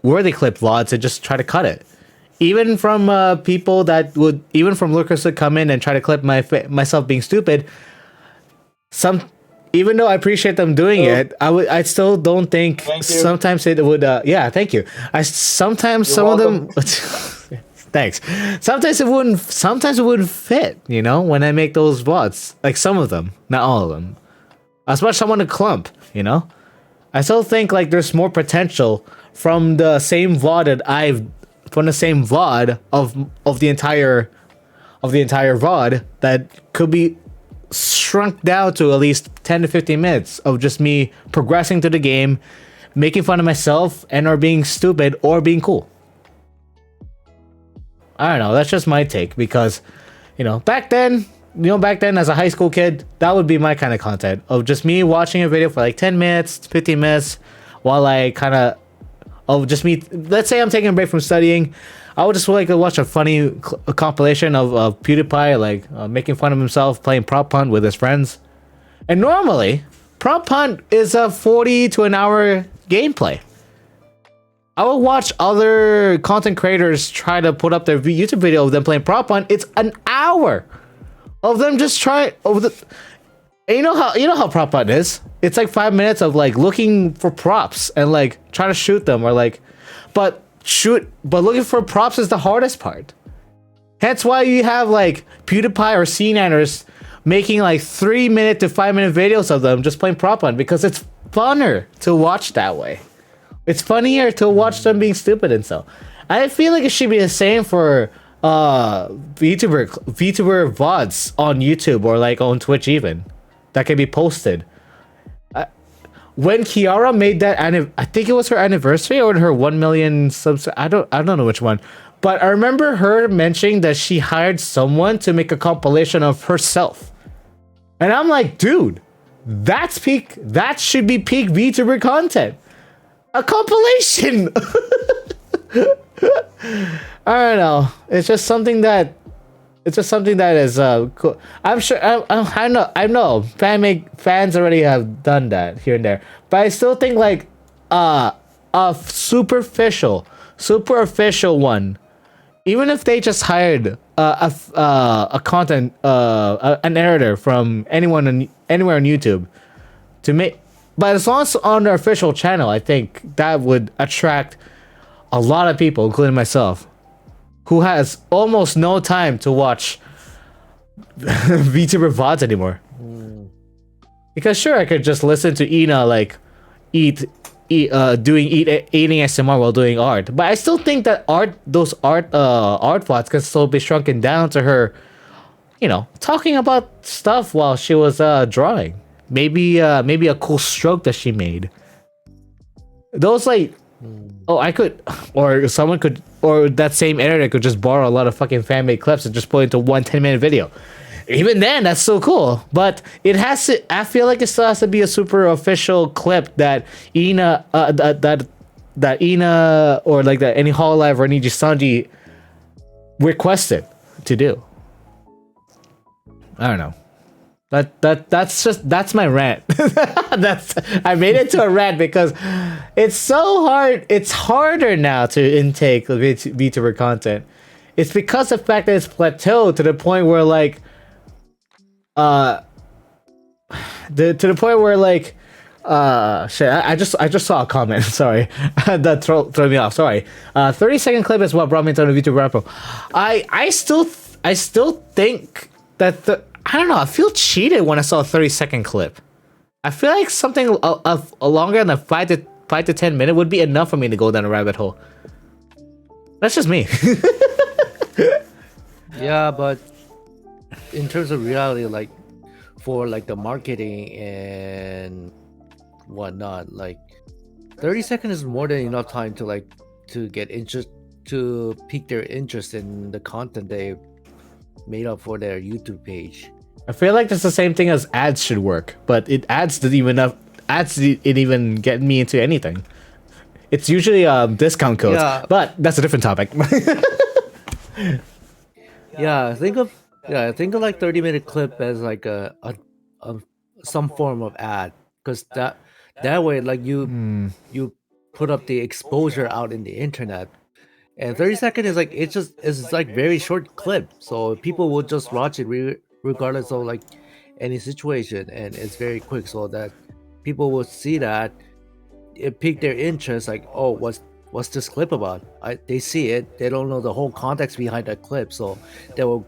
worthy clip VODs, and just try to cut it. Even from people even from lurkers that come in and try to clip myself being stupid. Even though I appreciate them doing it, I still don't think sometimes it would. Yeah, thank you. Sometimes some of them. Thanks. Sometimes it wouldn't fit. You know, when I make those VODs, like some of them, not all of them. As much as I want to clump, you know, I still think like there's more potential from the same VOD of the entire VOD that could be shrunk down to at least 10 to 15 minutes of just me progressing through the game, making fun of myself, and or being stupid or being cool. I don't know, that's just my take, because back then as a high school kid, that would be my kind of content of just me watching a video for like 10 minutes 15 minutes while I kind of just me. Let's say I'm taking a break from studying, I would just like to watch a funny compilation of PewDiePie like making fun of himself playing prop hunt with his friends. And normally, prop hunt is a 40 to an hour gameplay. I will watch other content creators try to put up their YouTube video of them playing prop hunt. It's an hour of them just trying over the. And you know how prop hunt is. It's like 5 minutes of like looking for props and like trying to shoot them or like, but looking for props is the hardest part. Hence why you have like PewDiePie or C9ers making like 3 minute to 5 minute videos of them just playing prop hunt because it's funner to watch that way. It's funnier to watch them being stupid and so. I feel like it should be the same for VTuber VODs on YouTube or like on Twitch even that can be posted. When Kiara made that, I think it was her anniversary or her 1 million subs. I don't know which one, but I remember her mentioning that she hired someone to make a compilation of herself, and I'm like, dude, that's peak. That should be peak VTuber content. A compilation. I don't know. It's just something that is cool. I'm sure I know fans already have done that here and there, but I still think like a superficial one, even if they just hired a content an editor from anywhere on YouTube to make, but as long as on their official channel, I think that would attract a lot of people, including myself, who has almost no time to watch VTuber VODs anymore. Because sure, I could just listen to Ina like eating ASMR while doing art, but I still think that those art VODs can still be shrunken down to her, talking about stuff while she was drawing. Maybe a cool stroke that she made. Those like. Oh, I could, or someone could, or that same editor could just borrow a lot of fucking fan-made clips and just put into 1 10-minute video. Even then, that's so cool. But it has to. I feel like it still has to be a super official clip that Ina, that Ina, or like that any Hololive or Niji Sanji requested to do. I don't know. That's my rant. I made it to a rant because it's so hard. It's harder now to intake VTuber content. It's because of the fact that it's plateaued to the point where like shit, I just saw a comment. Sorry. That threw me off. Sorry. 30-second clip is what brought me to the VTuber rap. I still think that I don't know. I feel cheated when I saw a 30-second clip. I feel like something longer than a 5 to 10 minute would be enough for me to go down a rabbit hole. That's just me. Yeah, but in terms of reality, like for like the marketing and whatnot, like 30 seconds is more than enough time to get interest, to pique their interest in the content they made up for their YouTube page. I feel like that's the same thing as ads should work, but ads didn't even get me into anything. It's usually discount codes, but that's a different topic. Think of like 30-minute clip as like a some form of ad, because that way like you put up the exposure out in the internet. And 30-second is like it's like very short clip, so people will just watch it regardless of like any situation, and it's very quick, so that people will see that it piqued their interest. Like, oh, what's this clip about? They see it, they don't know the whole context behind that clip, so they will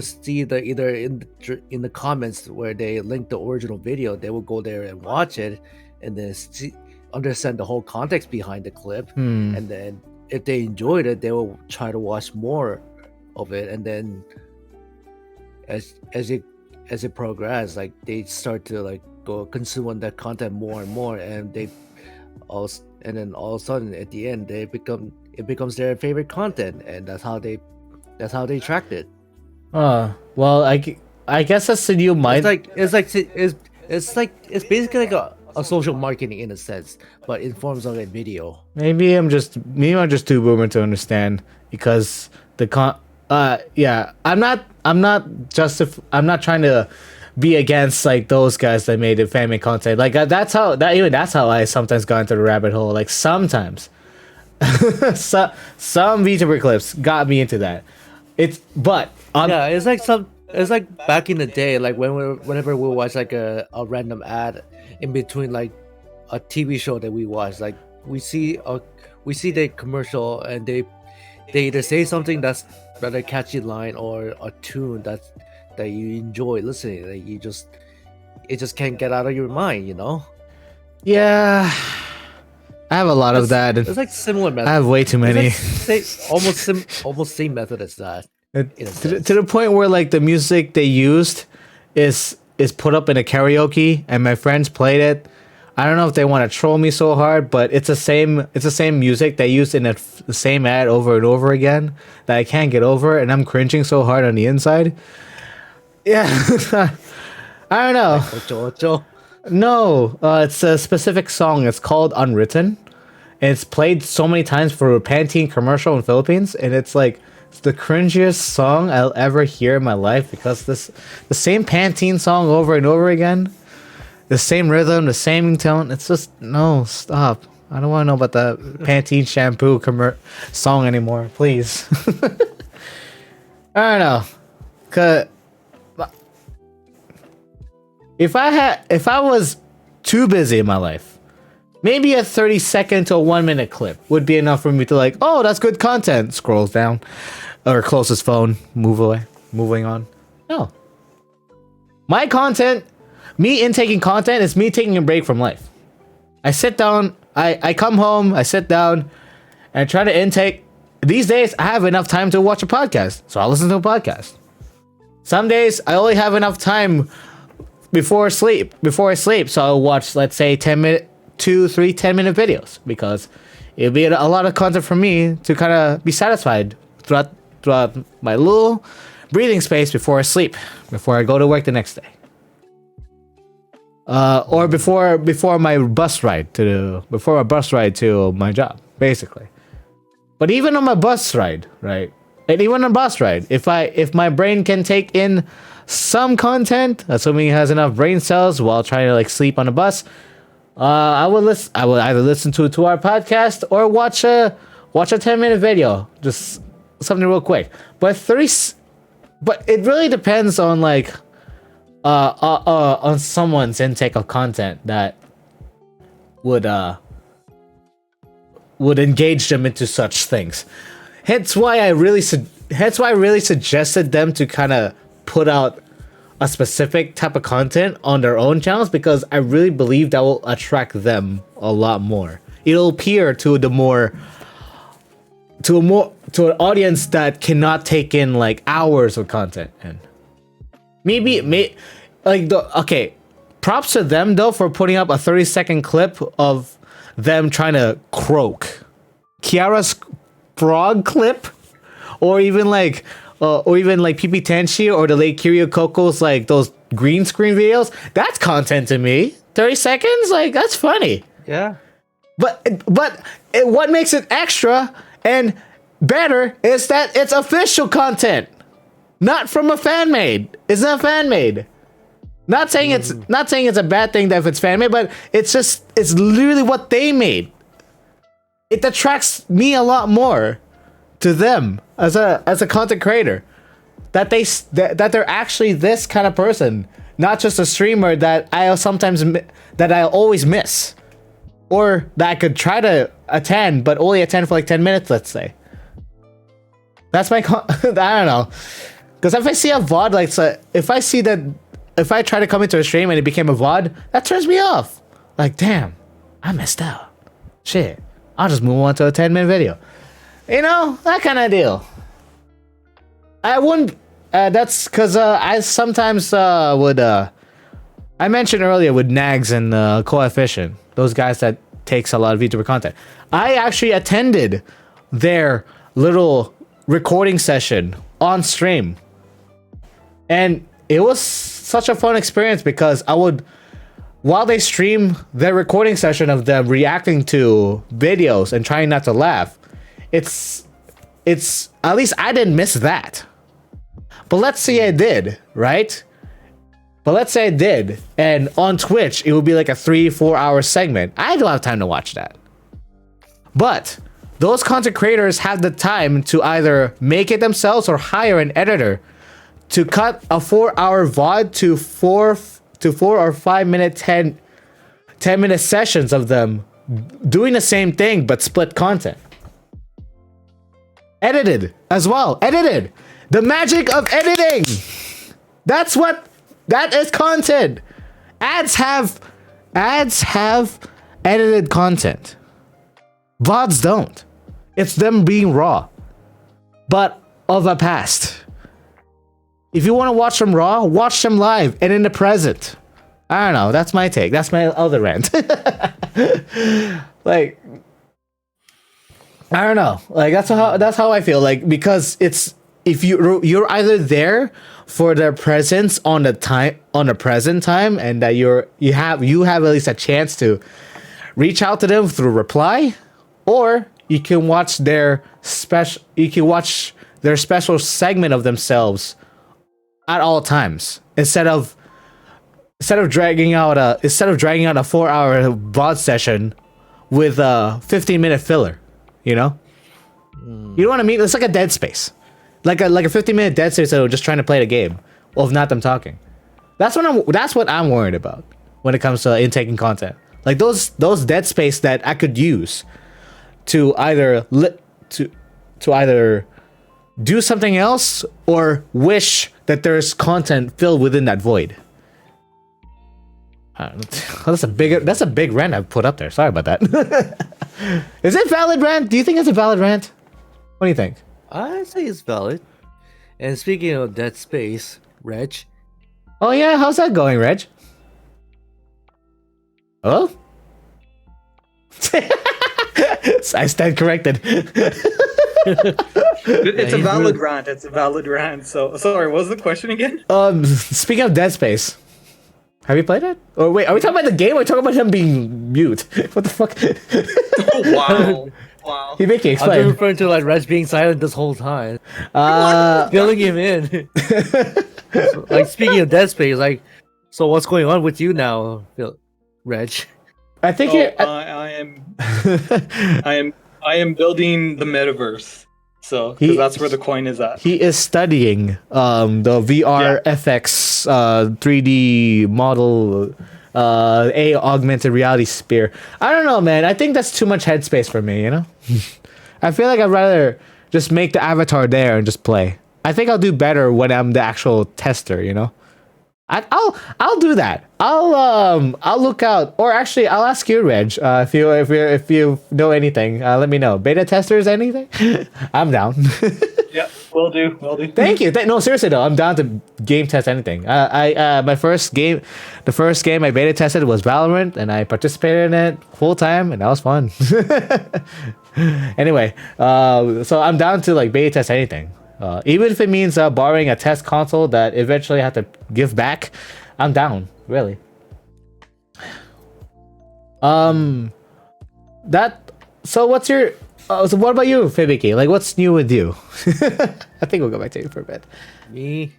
see either in the comments where they link the original video, they will go there and watch it, and then understand the whole context behind the clip, and then if they enjoyed it, they will try to watch more of it, and then as it progresses, like they start to like go consume on that content more and more, and then all of a sudden at the end it becomes their favorite content, and that's how they tracked it. Well, I guess that's the new mind. It's basically like a social marketing in a sense, but in forms of a video. Maybe I'm just too boomer to understand because I'm not trying to be against like those guys that made fan made content. Like that's how I sometimes got into the rabbit hole. Like sometimes some VTuber clips got me into that. It's like back in the day, like whenever we watch like a random ad in between like a TV show that we watch, like we see the commercial and they either say something that's rather catchy line or a tune that you enjoy listening, that it just can't get out of your mind, you know? Yeah, I have a lot of that. It's like similar method. I have way too many. Like almost same method as that. To the point where like the music they used is put up in a karaoke and my friends played it. I don't know if they want to troll me so hard, but it's the same music they used in the same ad over and over again that I can't get over, and I'm cringing so hard on the inside. Yeah, I don't know. Ocho. No, it's a specific song. It's called Unwritten. And it's played so many times for a Pantene commercial in Philippines, and it's like the cringiest song I'll ever hear in my life because the same Pantene song over and over again. The same rhythm, the same tone. It's just, no, stop. I don't want to know about the Pantene shampoo song anymore, please. I don't know. Cause if I was too busy in my life, maybe a 30-second to a 1-minute clip would be enough for me to like, oh, that's good content. Scrolls down or close his phone, moving on. No. My content, me intaking content is me taking a break from life. I sit down, I come home, I sit down and try to intake. These days, I have enough time to watch a podcast, so I'll listen to a podcast. Some days, I only have enough time before I sleep, so I'll watch, let's say, 10-minute 10-minute videos because it'll be a lot of content for me to kind of be satisfied throughout my little breathing space before I sleep, before I go to work the next day, or before my bus ride to my job, basically. But even on my bus ride, right? And even on a bus ride, if my brain can take in some content, assuming it has enough brain cells while trying to like sleep on a bus, I will either listen to a 2-hour podcast or watch a 10-minute video, just something real quick. But it really depends on like on someone's intake of content that would engage them into such things. Hence why I really suggested them to kind of put out a specific type of content on their own channels, because I really believe that will attract them a lot more. It'll appeal to an audience that cannot take in like hours of content. And props to them though for putting up a 30-second clip of them trying to croak. Kiara's frog clip, or even like PP Tenshi or the late Kiryu Koko's like those green screen videos. That's content to me. 30 seconds, like that's funny. Yeah. But what makes it extra and better is that it's official content, not from a fan made. It's not fan made. Not saying it's a bad thing that if it's fan made, but it's literally what they made. It attracts me a lot more to them as a content creator, that they're actually this kind of person, not just a streamer that I'll always miss, or that I could try to attend but only attend for like 10 minutes, let's say. That's my I don't know, because if I see a VOD, like so if I try to come into a stream and it became a VOD, that turns me off. Like, damn, I missed out. Shit, I'll just move on to a 10-minute video. You know, that kind of deal. I wouldn't. That's because I sometimes would. I mentioned earlier with Nags and Coefficient, those guys that takes a lot of VTuber content. I actually attended their little recording session on stream, and it was such a fun experience because I would while they stream their recording session of them reacting to videos and trying not to laugh, it's at least I didn't miss that. But let's say I did, right? But let's say I did, and on Twitch it would be like a 3-4 hour segment. I don't have time to watch that. But those content creators have the time to either make it themselves or hire an editor to cut a 4-hour VOD to 4 or 5 minute 10 minute sessions of them doing the same thing but split content. Edited as well. Edited. The magic of editing. That is content. Ads have edited content. VODs don't. It's them being raw, but of the past. If you want to watch them raw, watch them live and in the present. I don't know. That's my take. That's my other rant. Like, I don't know. Like that's how I feel. Like, because it's, if you're either there for their presence on the present time, and that you have at least a chance to reach out to them through reply, or you can watch their special segment of themselves at all times instead of dragging out a 4-hour VOD session with a 15-minute filler. You know what I mean? It's like a dead space. Like a 15-minute dead space of just trying to play the game, of not them talking. That's what I'm worried about when it comes to intaking content. Like those dead space that I could use to either either do something else or wish that there's content filled within that void. That's a big rant I put up there. Sorry about that. Is it valid rant? Do you think it's a valid rant? What do you think? I say it's valid. And speaking of Dead Space, Reg. Oh yeah, how's that going, Reg? Oh? I stand corrected. It's a valid rant. It's a valid rant. So sorry, what was the question again? Speaking of Dead Space, have you played it? Or wait, are we talking about the game? Or are we talking about him being mute? What the fuck? Oh, wow. Hibiki, I'm explain. referring to like Reg being silent this whole time. Filling him in. So, like, speaking of Dead Space, like, so what's going on with you now, Reg? I think I am building the metaverse. So that's where the coin is at. He is studying the VR FX 3D model a augmented reality sphere. I don't know, man. I think that's too much headspace for me, you know? I feel like I'd rather just make the avatar there and just play. I think I'll do better when I'm the actual tester, you know? I'll do that. I'll look out, or actually I'll ask you, Reg, if you know anything, let me know. Beta testers, anything? I'm down. Yeah, will do. Thank you. No, seriously though, I'm down to game test anything. The first game I beta tested was Valorant, and I participated in it full time, and that was fun. Anyway, so I'm down to like beta test anything. Even if it means borrowing a test console that eventually I have to give back, I'm down, really. So what's your so what about you, Fibiki? Like, what's new with you? I think we'll go back to you for a bit. Me?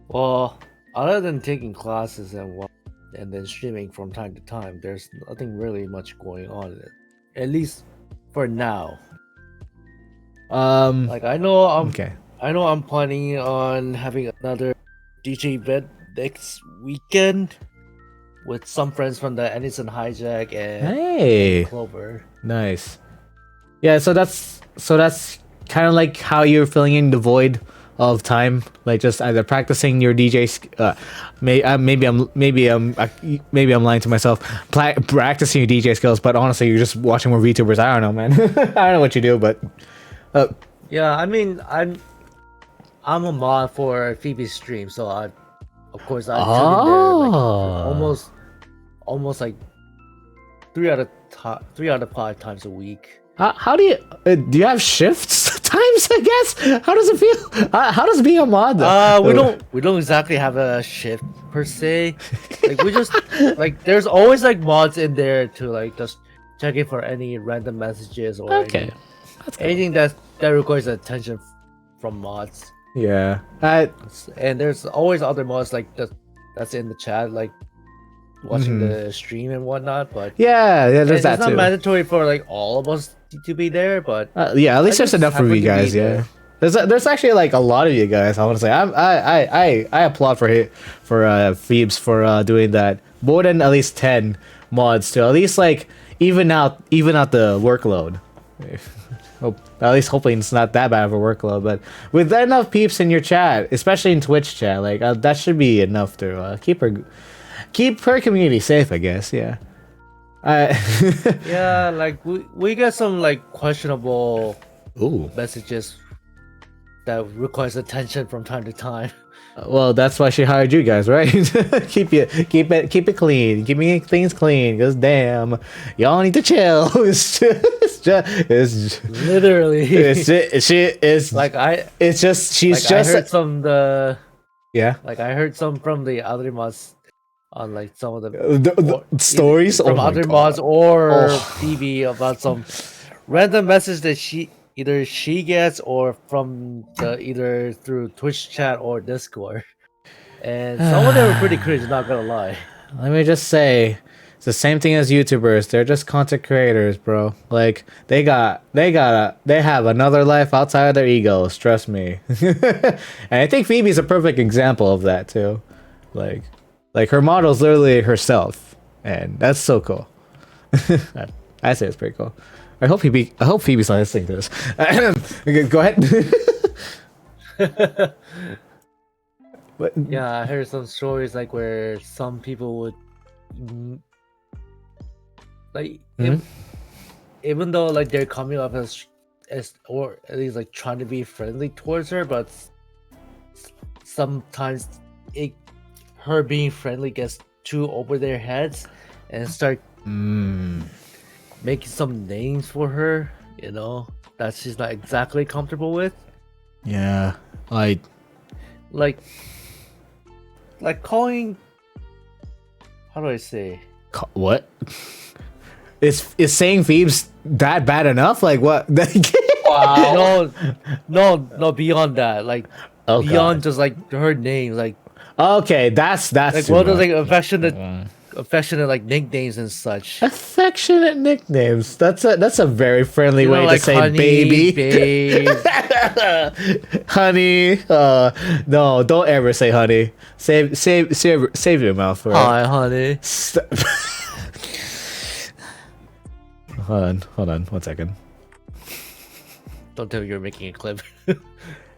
Well, other than taking classes and then streaming from time to time, there's nothing really much going on, at least for now. Like, I know I'm planning on having another DJ event next weekend with some friends from the Edison Hijack and Clover. Nice. Yeah, so that's kind of like how you're filling in the void of time, like just either practicing your DJ. Maybe I'm lying to myself. Practicing your DJ skills, but honestly, you're just watching more VTubers. I don't know, man. I don't know what you do, but yeah, I mean, I'm a mod for Phoebe's stream, so I tune in there like almost like 3 out of 5 times a week. How do you have shifts? times, I guess. How does it feel? How does being a mod? We don't exactly have a shift per se. Like we just like there's always like mods in there to like just checking for any random messages or Okay. anything that requires attention from mods. Yeah. And there's always other mods like that's in the chat, like watching the stream and whatnot. But yeah, there's it's that not too. mandatory for like all of us to be there. But Yeah, at least I there's just enough for happen you to be guys. Yeah. there. There's actually like a lot of you guys. I want to say I applaud for Phoebes for doing that. More than at least 10 mods to at least like even out the workload. At least hopefully it's not that bad of a workload. But with enough peeps in your chat, especially in Twitch chat, like that should be enough to keep her community safe. I guess. Yeah. Yeah, like we get some like questionable Ooh. messages that requires attention from time to time. Well, that's why she hired you guys, right? keep it clean. Keep me things clean. Cause damn, y'all need to chill. it's Literally, it's like it's just she's like just I heard some yeah. like I heard some from the other mods on like some of the The stories from my other God. mods or Oh. TV about some random message that either she gets or from either through Twitch chat or Discord. And some of them were pretty cringe, not gonna lie. Let me just say, it's the same thing as YouTubers. They're just content creators, bro. Like they have another life outside of their egos. Trust me. And I think Phoebe's a perfect example of that too. Like her model's literally herself, and that's so cool. I say it's pretty cool. I hope Phoebe's not listening to this. Okay, go ahead. But, Yeah, I heard some stories like where some people would like even though like they're coming up as or at least like trying to be friendly towards her, but sometimes her being friendly gets too over their heads and start making some names for her, you know, that she's not exactly comfortable with. yeah, Like calling, how do I say? what? Is saying Phoebe's that bad enough? Like what? Wow. No, beyond that. Like Oh, beyond God. just like her name, like Okay, that's like too one of much. those like affectionate like nicknames and such. Affectionate nicknames. That's a very friendly You know, way like to say honey, baby. babe. Honey. No, don't ever say honey. Save your mouth for it. Hi, honey. Hold on, 1 second. Don't tell me you're making a clip.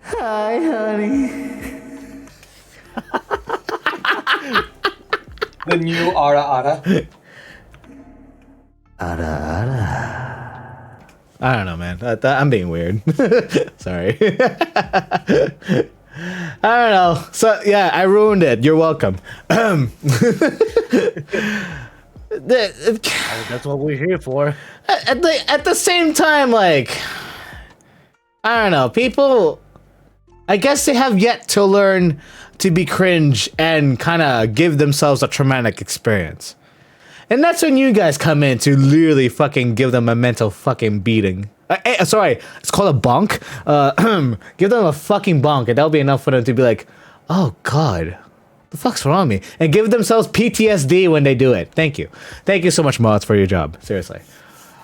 Hi, honey. The new Ara Ara. I don't know, man. I'm being weird. Sorry. I don't know. So yeah, I ruined it. You're welcome. That's what we're here for. At the same time, like, I don't know, people, I guess they have yet to learn to be cringe and kind of give themselves a traumatic experience. And that's when you guys come in to literally fucking give them a mental fucking beating. Sorry, it's called a bonk. Give them a fucking bonk, and that'll be enough for them to be like, oh God, the fuck's wrong with me? And give themselves PTSD when they do it. Thank you so much, mods, for your job. Seriously.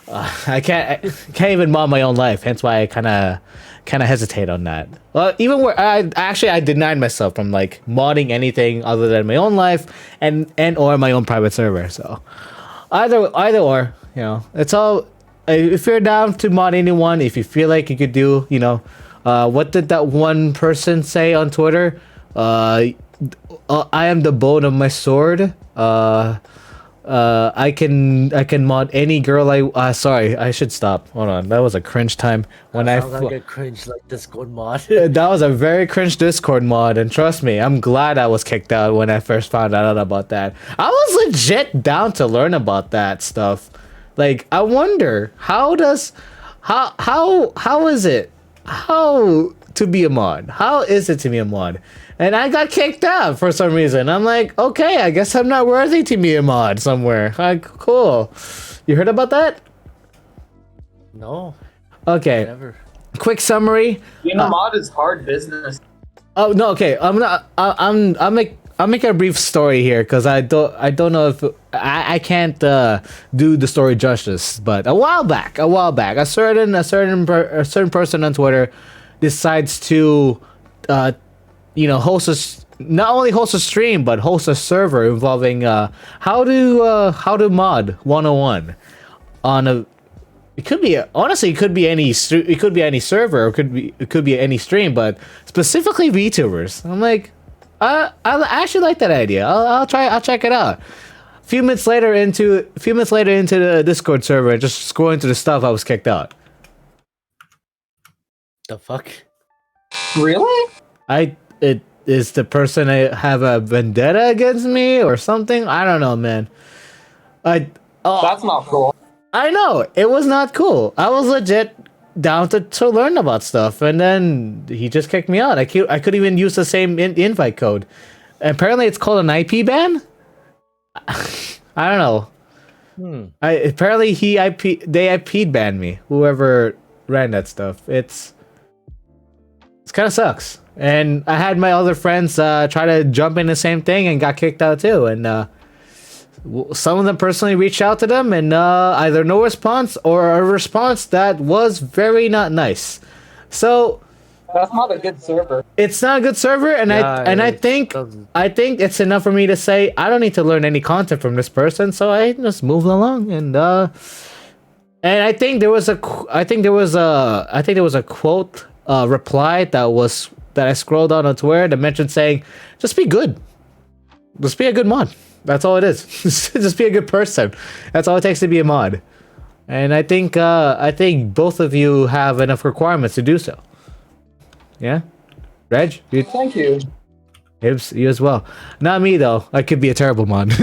I can't even mod my own life, hence why I kind of hesitate on that. Well, even where I denied myself from like modding anything other than my own life and or my own private server. So either or, you know, it's all. If you're down to mod anyone, if you feel like you could do, you know, what did that one person say on Twitter? I am the bone of my sword. I can mod any girl sorry, I should stop. Hold on, that was a cringe time when Sounds like a cringe like Discord mod. that was a very cringe Discord mod, and trust me, I'm glad I was kicked out when I first found out about that. I was legit down to learn about that stuff. Like, I wonder how is it how to be a mod. How is it to be a mod? And I got kicked out for some reason. I'm like, okay, I guess I'm not worthy to be a mod somewhere. Like, cool. You heard about that? No, Okay. never. Quick summary. Being a mod is hard business. Oh no, okay. I'll make a brief story here because I don't know if I can't do the story justice. But a while back, a certain person on Twitter decides to host not only host a stream but host a server involving how to mod 101 on a. It could be honestly, it could be any server, or it could be any stream, but specifically VTubers. I'm like, I actually like that idea. I'll check it out. A few minutes later into the Discord server, just scrolling through the stuff, I was kicked out. The fuck? Really? It is the person I have a vendetta against me or something. I don't know, man. That's not cool. I know it was not cool. I was legit down to learn about stuff, and then he just kicked me out. I couldn't even use the same invite code. Apparently, it's called an IP ban. I don't know. Apparently they IP banned me. Whoever ran that stuff. It's kind of sucks. And I had my other friends try to jump in the same thing and got kicked out too. And some of them personally reached out to them, and either no response or a response that was very not nice. So That's not a good server. it's not a good server, and I think it's enough for me to say I don't need to learn any content from this person, so I just moved along. And I think there was a quote reply that I scrolled on Twitter that mentioned saying, just be good, just be a good mod. That's all it is. Just be a good person. That's all it takes to be a mod. And I think both of you have enough requirements to do so. Yeah, Reg, Thank you. Hibbs, you as well. Not me though. I could be a terrible mod.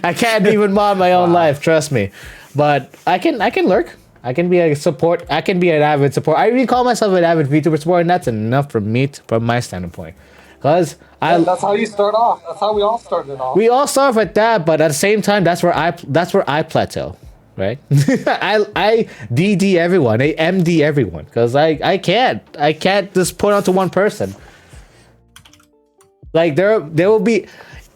I can't even mod my own life. Trust me. But I can lurk. I can be a support. I can be an avid support. I even call myself an avid VTuber support, and that's enough from my standpoint. Cause That's how you start off. That's how we all started off. we all start with that, but at the same time, that's where I plateau, right? I DD everyone, I MD everyone, because I can't just put onto one person. Like there will be.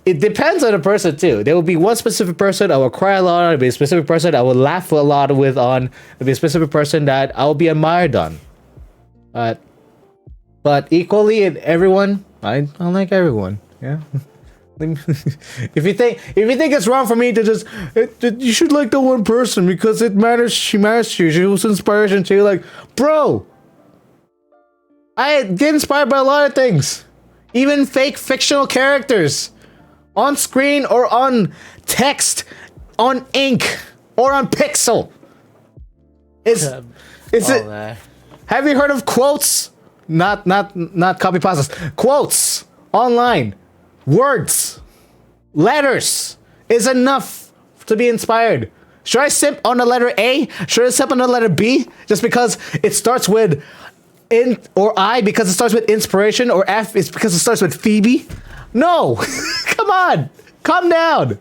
It depends on the person too. There will be one specific person I will cry a lot on. There'll be a specific person I will laugh a lot with on. There'll be a specific person that I will be admired on. But equally in everyone, I like everyone. Yeah. if you think it's wrong for me to just, you should like the one person because it matters. She matters to you. She was inspiration to you. Like, bro, I get inspired by a lot of things, even fake fictional characters, on screen or on text, on ink or on pixel. Have you heard of quotes? Not copy pastas. Quotes online, words, letters is enough to be inspired. Should I simp on the letter A? Should I simp on the letter B? Just because it starts with or I because it starts with inspiration, or F is because it starts with Phoebe? No, come on, calm down.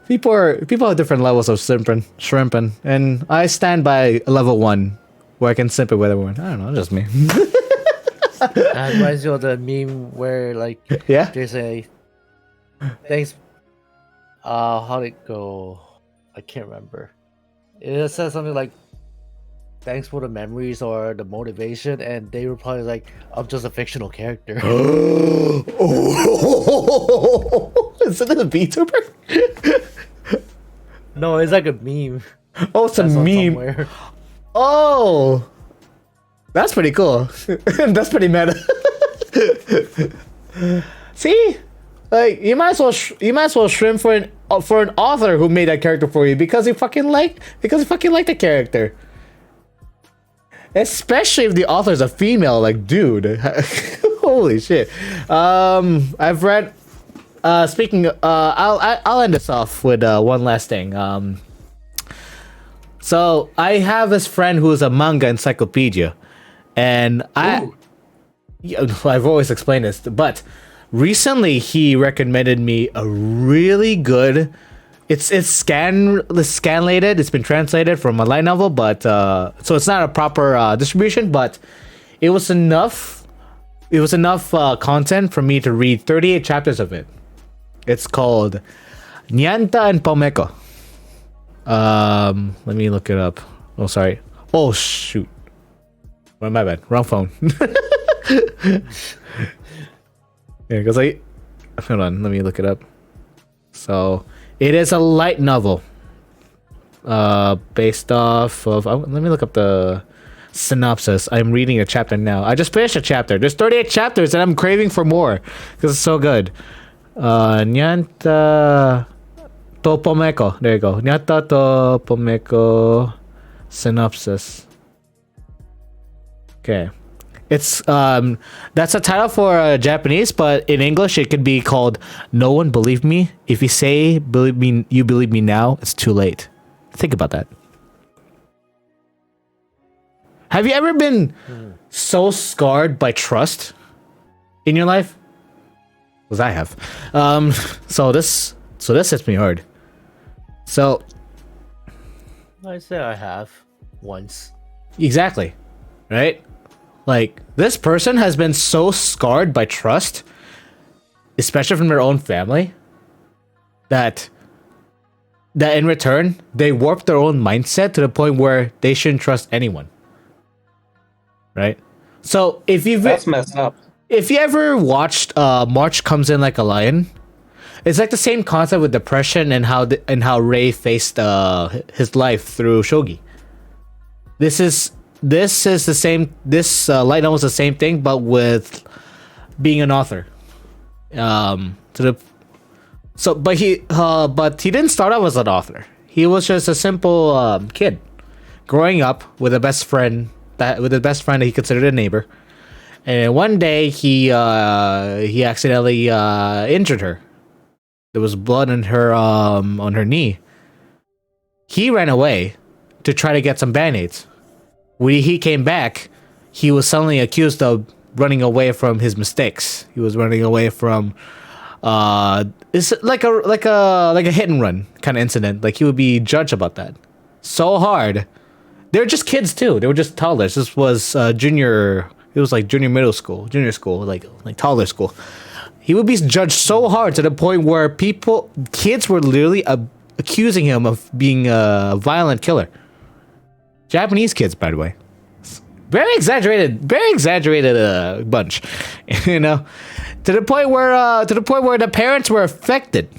People have different levels of shrimping, and I stand by level 1, where I can simp it with everyone. I don't know, just me. That reminds you of the meme where like there's a thanks. How'd it go? I can't remember. It says something like, "Thanks for the memories or the motivation," and they reply like, "I'm just a fictional character." Is it a VTuber? No, it's like a meme. Oh, it's a meme. Somewhere. Oh, that's pretty cool. That's pretty meta. See, like you might as well shrimp for an author who made that character for you because you fucking like the character. Especially if the author's a female, like, dude. Holy shit. I've read. Speaking. I'll end this off with one last thing. So I have this friend who is a manga encyclopedia, and I've always explained this, but recently he recommended me a really good. It's scanlated. It's been translated from a light novel, but so it's not a proper distribution, but it was enough. It was enough content for me to read 38 chapters of it. It's called Nyanta and Pomeko. Let me look it up. Oh, sorry. Oh, shoot. Well, my bad. Wrong phone. Yeah, because hold on. Let me look it up. So, it is a light novel. Based off of. Let me look up the synopsis. I'm reading a chapter now. I just finished a chapter. There's 38 chapters, and I'm craving for more because it's so good. Nyanta to Pomeko. There you go. Nyata to Pomeko synopsis. Okay. It's that's a title for Japanese, but in English it could be called "No One Believed Me." If you say "Believe me," you believe me now, it's too late. Think about that. Have you ever been so scarred by trust in your life? Because I have. So this hits me hard. So I say I have once. exactly, right? Like, this person has been so scarred by trust, especially from their own family, that in return, they warp their own mindset to the point where they shouldn't trust anyone. Right? So, That's messed up. if you ever watched March Comes In Like a Lion, it's like the same concept with depression and how Ray faced his life through shogi. This is the same. This light novel is the same thing, but with being an author. But he didn't start out as an author. He was just a simple kid growing up with a best friend that he considered a neighbor. And one day he accidentally injured her. There was blood on her knee. He ran away to try to get some band-aids. When he came back, he was suddenly accused of running away from his mistakes. He was running away from it's like a hit and run kind of incident. Like, he would be judged about that so hard. They were just kids too. They were just toddlers. This was junior. It was like junior school, like toddler school. He would be judged so hard to the point where kids were literally accusing him of being a violent killer. Japanese kids, by the way. Very exaggerated bunch, you know, to the point where the parents were affected,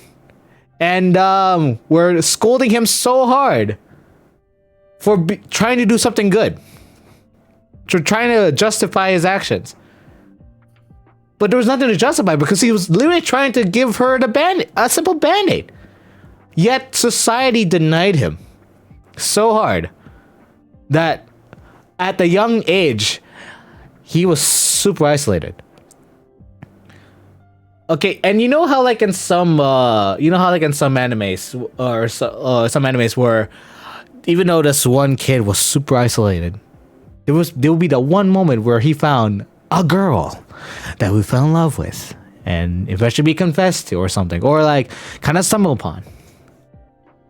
and were scolding him so hard for trying to do something good, for trying to justify his actions. But there was nothing to justify because he was literally trying to give her a simple band-aid. Yet society denied him so hard that at the young age, he was super isolated. Okay, and you know how like in some animes or some animes where even though this one kid was super isolated, there would be the one moment where he found a girl that we fell in love with and eventually be confessed to or something, or like kind of stumble upon.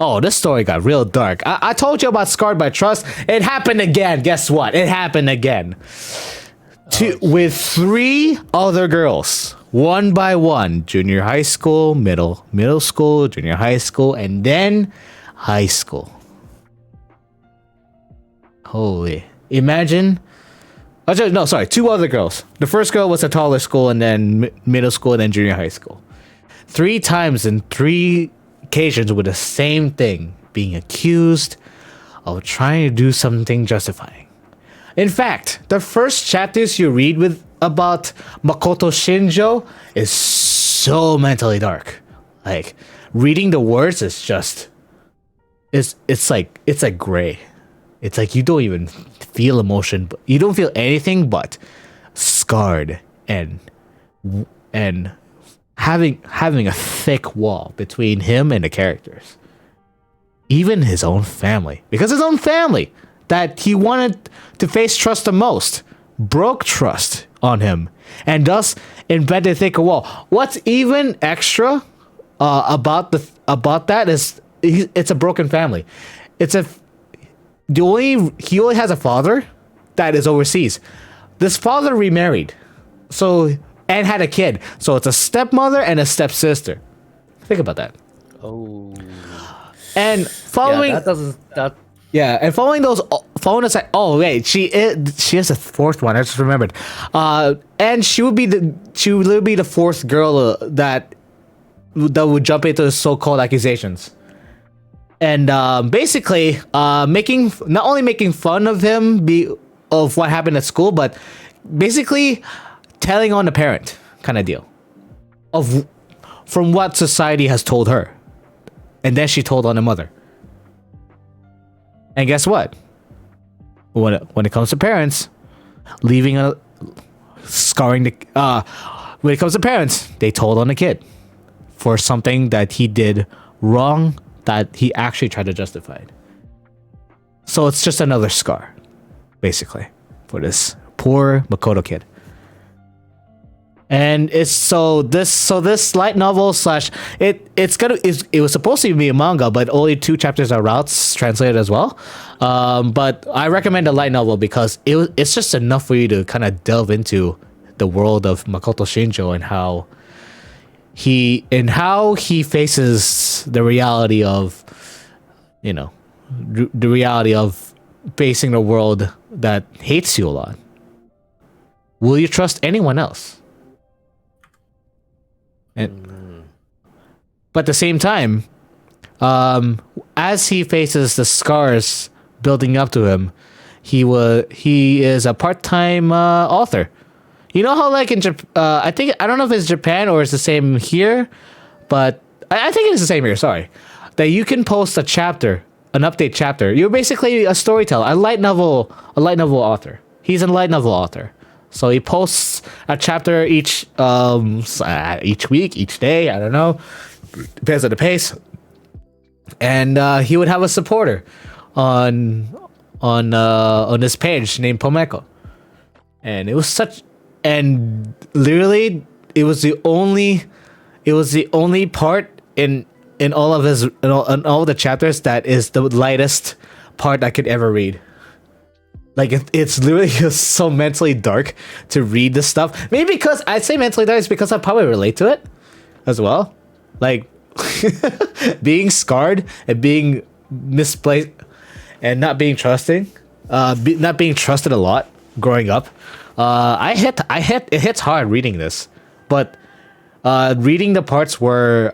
Oh, this story got real dark. I told you about Scarred by Trust. It happened again. Guess what? It happened again. With 3 other girls. One by one. Junior high school, middle school, junior high school, and then high school. Holy. Imagine. No, sorry. 2 other girls. The first girl was a taller school, and then middle school, and then junior high school. 3 times in 3 occasions with the same thing, being accused of trying to do something justifying. In fact, the first chapters you read about Makoto Shinjo is so mentally dark. Like, reading the words is just it's like gray. It's like you don't even feel emotion, but you don't feel anything but scarred and having a thick wall between him and the characters. even his own family. Because his own family that he wanted to face trust the most broke trust on him, and thus invented thick a wall. What's even extra about that is it's a broken family. He only has a father that is overseas. This father remarried, and had a kid. So it's a stepmother and a stepsister. Think about that. Oh. And following following us like, oh wait, she is a fourth one. I just remembered. And she would be the fourth girl that would jump into the so-called accusations. And basically not only making fun of him of what happened at school, but basically telling on the parent kind of deal from what society has told her, and then she told on the mother. And guess what? When it comes to parents, when it comes to parents, they told on the kid for something that he did wrong that he actually tried to justify. So it's just another scar, basically, for this poor Makoto kid. And this light novel it was supposed to be a manga, but only 2 chapters are routes translated as well. But I recommend a light novel because it's just enough for you to kind of delve into the world of Makoto Shinjo and how he faces the reality of, the reality of facing a world that hates you a lot. Will you trust anyone else? But at the same time, as he faces the scars building up to him, he is a part-time author. You know how like in I don't know if it's Japan or it's the same here, but I think it's the same here. Sorry, that you can post an update chapter. You're basically a storyteller, a light novel author. He's a light novel author. So he posts a chapter each week, each day. I don't know, depends on the pace. And he would have a supporter on this page named Pomeko, and literally it was the only part in all of the chapters that is the lightest part I could ever read. Like it's literally just so mentally dark to read this stuff. Maybe because I'd say mentally dark is because I probably relate to it as well. Like being scarred and being misplaced and not being trusting, not being trusted a lot growing up. It hits hard reading this, but reading the parts where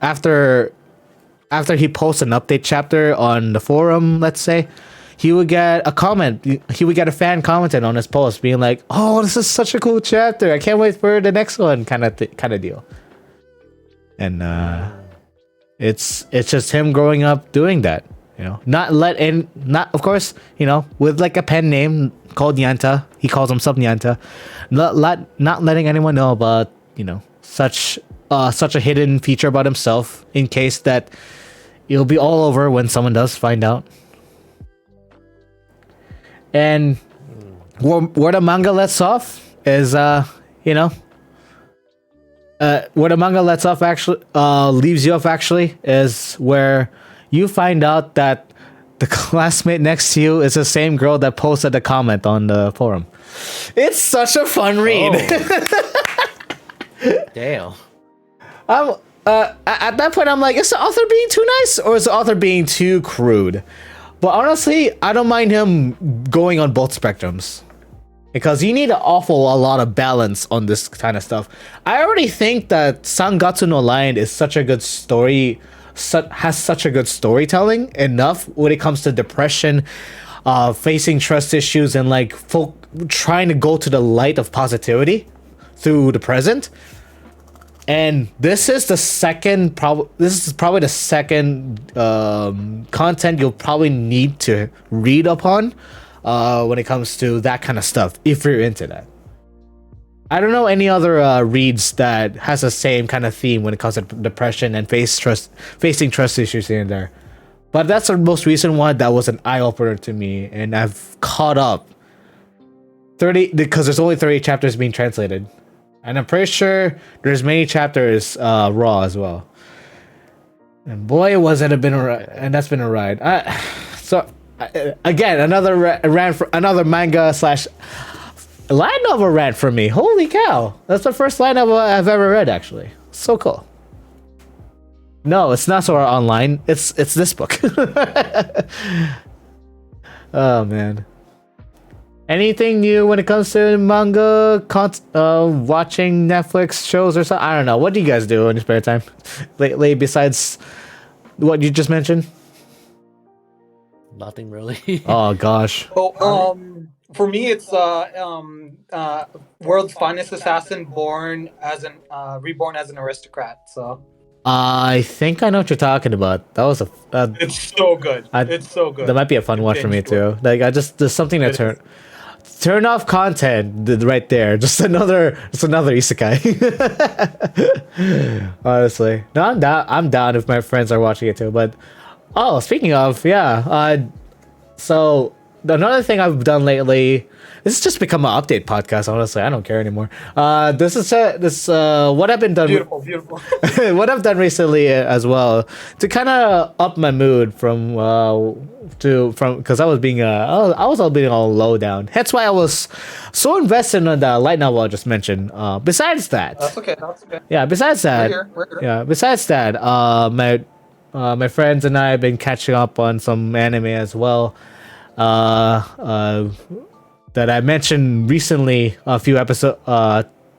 after he posts an update chapter on the forum, let's say, he would get a comment. He would get a fan commenting on his post, being like, "Oh, this is such a cool chapter! I can't wait for the next one," kind of deal. And it's just him growing up doing that, Not of course, with like a pen name called Nyanta. He calls himself Nyanta. Not letting anyone know about such a hidden feature about himself in case that it'll be all over when someone does find out. And where the manga lets off is, where the manga lets off actually, leaves you off actually, is where you find out that the classmate next to you is the same girl that posted a comment on the forum. It's such a fun read. Oh. Damn. At that point, I'm like, is the author being too nice or is the author being too crude? But honestly, I don't mind him going on both spectrums, because you need an awful a lot of balance on this kind of stuff. I already think that Sangatsu no Lion is such a good story, has such a good storytelling enough when it comes to depression, facing trust issues, and like trying to go to the light of positivity through the present. And this is the second this is probably the second content you'll probably need to read upon when it comes to that kind of stuff, if you're into that. I don't know any other reads that has the same kind of theme when it comes to depression and facing trust issues here and there. But that's the most recent one that was an eye opener to me, and I've caught up. 30 because there's only 30 chapters being translated, and I'm pretty sure there's many chapters raw as well. And boy, was it been a ride, and that's been a ride. Again, another manga slash light novel rant for me. Holy cow, that's the first light novel I've ever read. Actually, so cool. No, it's not Sword Art Online. It's this book. Oh man. Anything new when it comes to manga, watching Netflix shows or something? I don't know. What do you guys do in your spare time lately besides what you just mentioned? Nothing really. Oh gosh. Oh, for me, it's World's Finest Assassin, reborn as an aristocrat. So I think I know what you're talking about. That was it's so good. It's so good. That might be a fun watch for me too. Like there's something that turn off content right there. Just another isekai. Honestly, no, I'm down if my friends are watching it too. But speaking of, so another thing I've done lately. This has just become an update podcast. Honestly, I don't care anymore. This is what I've been done. Beautiful. What I've done recently as well to kind of up my mood from because I was being all low down. That's why I was so invested in the light novel I just mentioned. Besides that, That's okay. yeah. Besides that, We're here. yeah. Besides that, my friends and I have been catching up on some anime as well. That I mentioned recently a few episodes,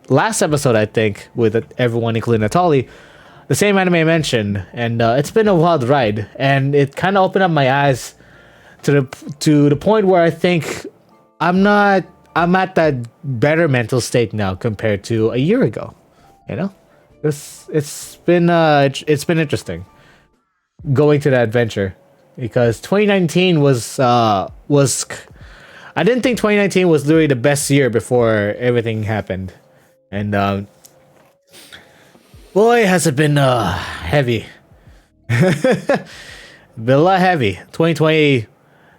last episode I think, with everyone including Natali, the same anime I mentioned, and it's been a wild ride, and it kind of opened up my eyes to the point where I think I'm at that better mental state now compared to a year ago. You know, it's been interesting going to that adventure, because 2019 was I didn't think 2019 was literally the best year before everything happened, and boy has it been heavy. Been a lot heavy. 2020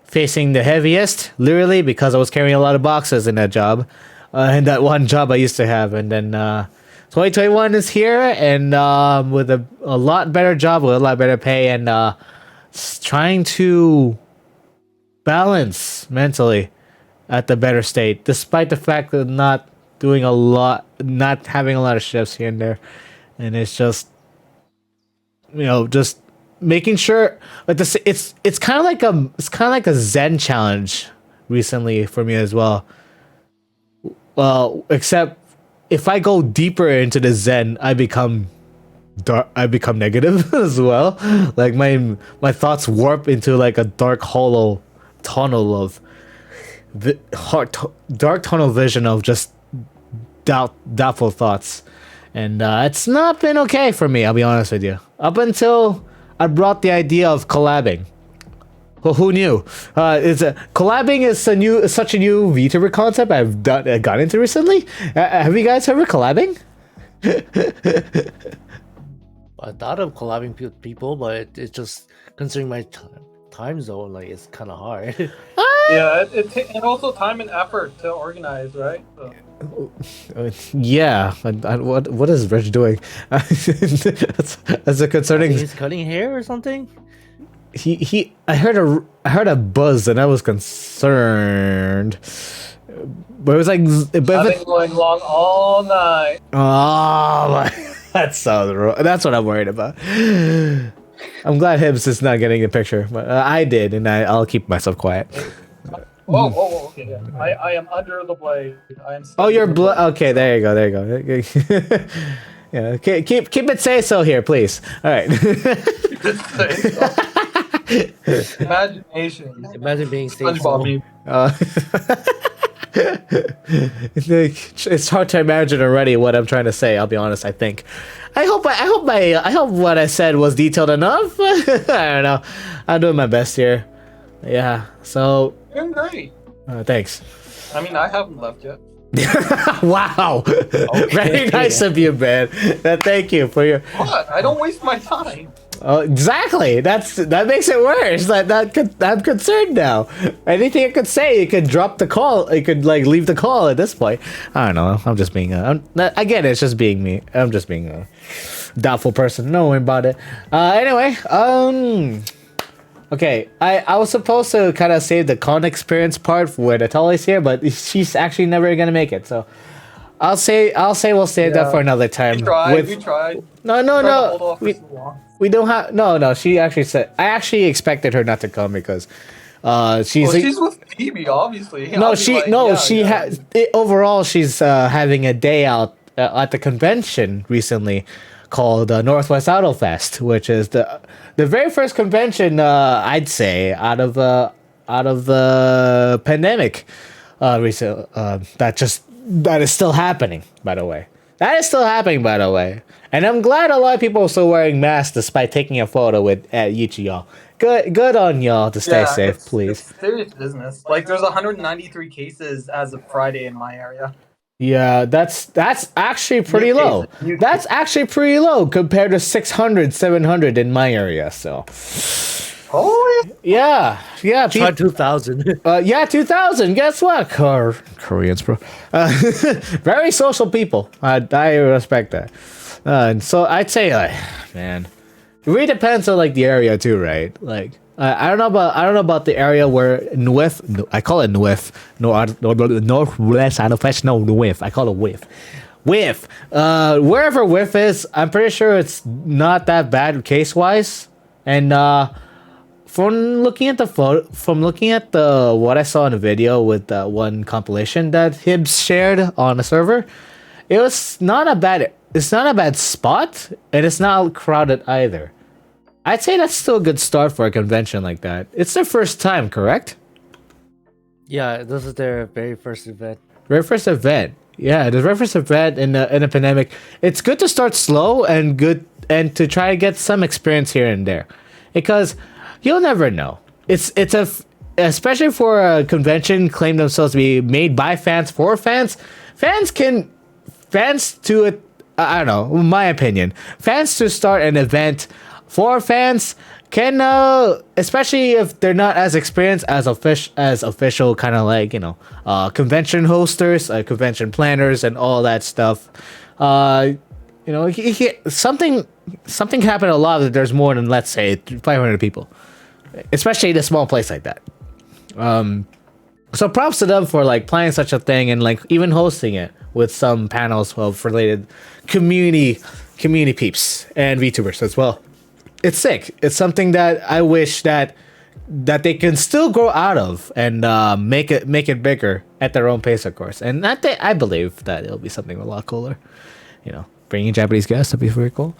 facing the heaviest, literally, because I was carrying a lot of boxes in that job, in that one job I used to have, and then 2021 is here, and with a lot better job, with a lot better pay, and trying to balance mentally at the better state, despite the fact that not having a lot of shifts here and there, and it's just, just making sure like this. It's kind of like a Zen challenge recently for me as well. Well, except if I go deeper into the Zen, I become dark. I become negative as well. Like my thoughts warp into like a dark, hollow tunnel of dark tunnel vision of just doubtful thoughts, and it's not been okay for me. I'll be honest with you. Up until I brought the idea of collabing. Well, who knew? Collabing is such a new VTuber concept I've got into recently. Have you guys heard of collabing? I thought of collabing with people, but it's just considering my time zone, like it's kind of hard. Yeah, and also time and effort to organize, right? So. Yeah. What is Reg doing? That's a concerning. He's cutting hair or something. I heard a buzz and I was concerned. But it was like, I've been going long all night. Oh, that's what I'm worried about. I'm glad Hibbs is not getting the picture, but I did, and I'll keep myself quiet. Okay. Yeah. I am under the blade. I am. Oh, you're okay. There you go. Yeah. Keep it say so here, please. All right. Imagination. Imagine being SpongeBob meme. It's hard to imagine already what I'm trying to say. I'll be honest. I think. I hope what I said was detailed enough. I don't know. I'm doing my best here. Yeah. So. Doing great. Thanks. I mean, I haven't left yet. Wow. Okay. Very nice of you, man. Thank you for your. What? I don't waste my time. Oh, exactly. That makes it worse. I'm concerned now. Anything I could say, you could drop the call. You could like leave the call at this point. I don't know. I'm just being. I get it. It's just being me. I'm just being a doubtful person. Don't worry about it. Anyway. Okay. I was supposed to kind of save the con experience part for when Natalia's here, but she's actually never gonna make it. So. I'll say we'll save that for another time. We tried. No. We don't have no. She actually said I actually expected her not to come because she's with Phoebe, obviously. Overall she's having a day out at the convention recently called Northwest Auto Fest, which is the very first convention I'd say out of the pandemic that is still happening, by the way. And I'm glad a lot of people are still wearing masks despite taking a photo at each of y'all. Good on y'all to stay safe, please. It's serious business. Like, there's 193 cases as of Friday in my area. Yeah, that's actually pretty low. That's actually pretty low compared to 600, 700 in my area, so... Holy? Yeah. Try 2000. 2000. Guess what? Koreans, bro. Very social people. I respect that. And so I'd say, man, it really depends on like the area too, right? Like, I don't know about the area where NWIF. I call it NWIF. Northwest Auto Fest. No, NWIF. I call it WIF. WIF. Wherever WIF is, I'm pretty sure it's not that bad case wise. And From looking at what I saw in the video with that one compilation that Hibbs shared on the server, it's not a bad spot, and it's not crowded either. I'd say that's still a good start for a convention like that. It's their first time, correct? Yeah, this is their very first event. Very first event. Yeah, the very first event in a pandemic. It's good to start slow and to try to get some experience here and there, because you'll never know. Especially for a convention claim themselves to be made by fans for fans. I don't know, in my opinion, fans to start an event for fans can, especially if they're not as experienced as official kind of like, convention hosters, convention planners, and all that stuff. Something happened a lot that there's more than, let's say, 500 people, especially in a small place like that. So props to them for like planning such a thing and like even hosting it with some panels of related community peeps and VTubers as well. It's sick. It's something that I wish that they can still grow out of and make it bigger at their own pace, of course. And I believe that it'll be something a lot cooler. Bringing Japanese guests would be very cool.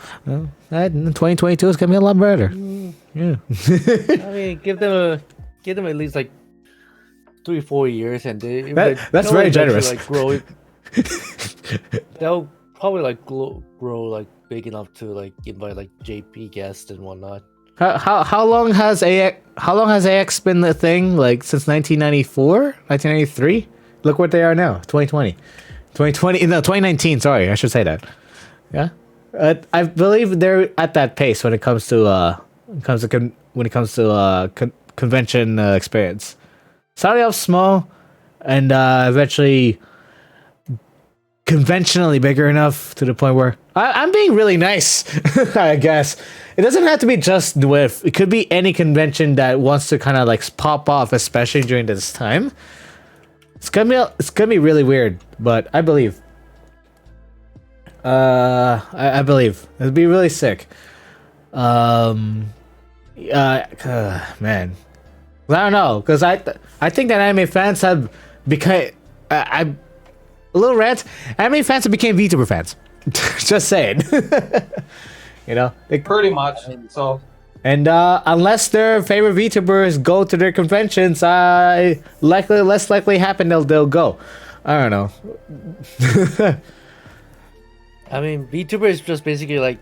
That in 2022 is gonna be a lot better. Yeah. I mean, give them at least like 3-4 years, and that's very generous. Like grow. They'll probably like grow like big enough to like invite like JP guests and whatnot. How long has AX been the thing? Like since 1994, 1993? Look what they are now. 2019. Sorry, I should say that. Yeah, I believe they're at that pace when it comes to convention experience. Starting off small, and eventually conventionally bigger enough to the point where I'm being really nice. I guess it doesn't have to be just with. It could be any convention that wants to kind of like pop off, especially during this time. It's gonna be really weird, but I believe. I believe it'd be really sick. Man, I don't know, because I think that anime fans have become a little rant. Anime fans have became VTuber fans. Just saying. Pretty much. So. And unless their favorite VTubers go to their conventions, less likely happen they'll go. I don't know. I mean, VTuber is just basically like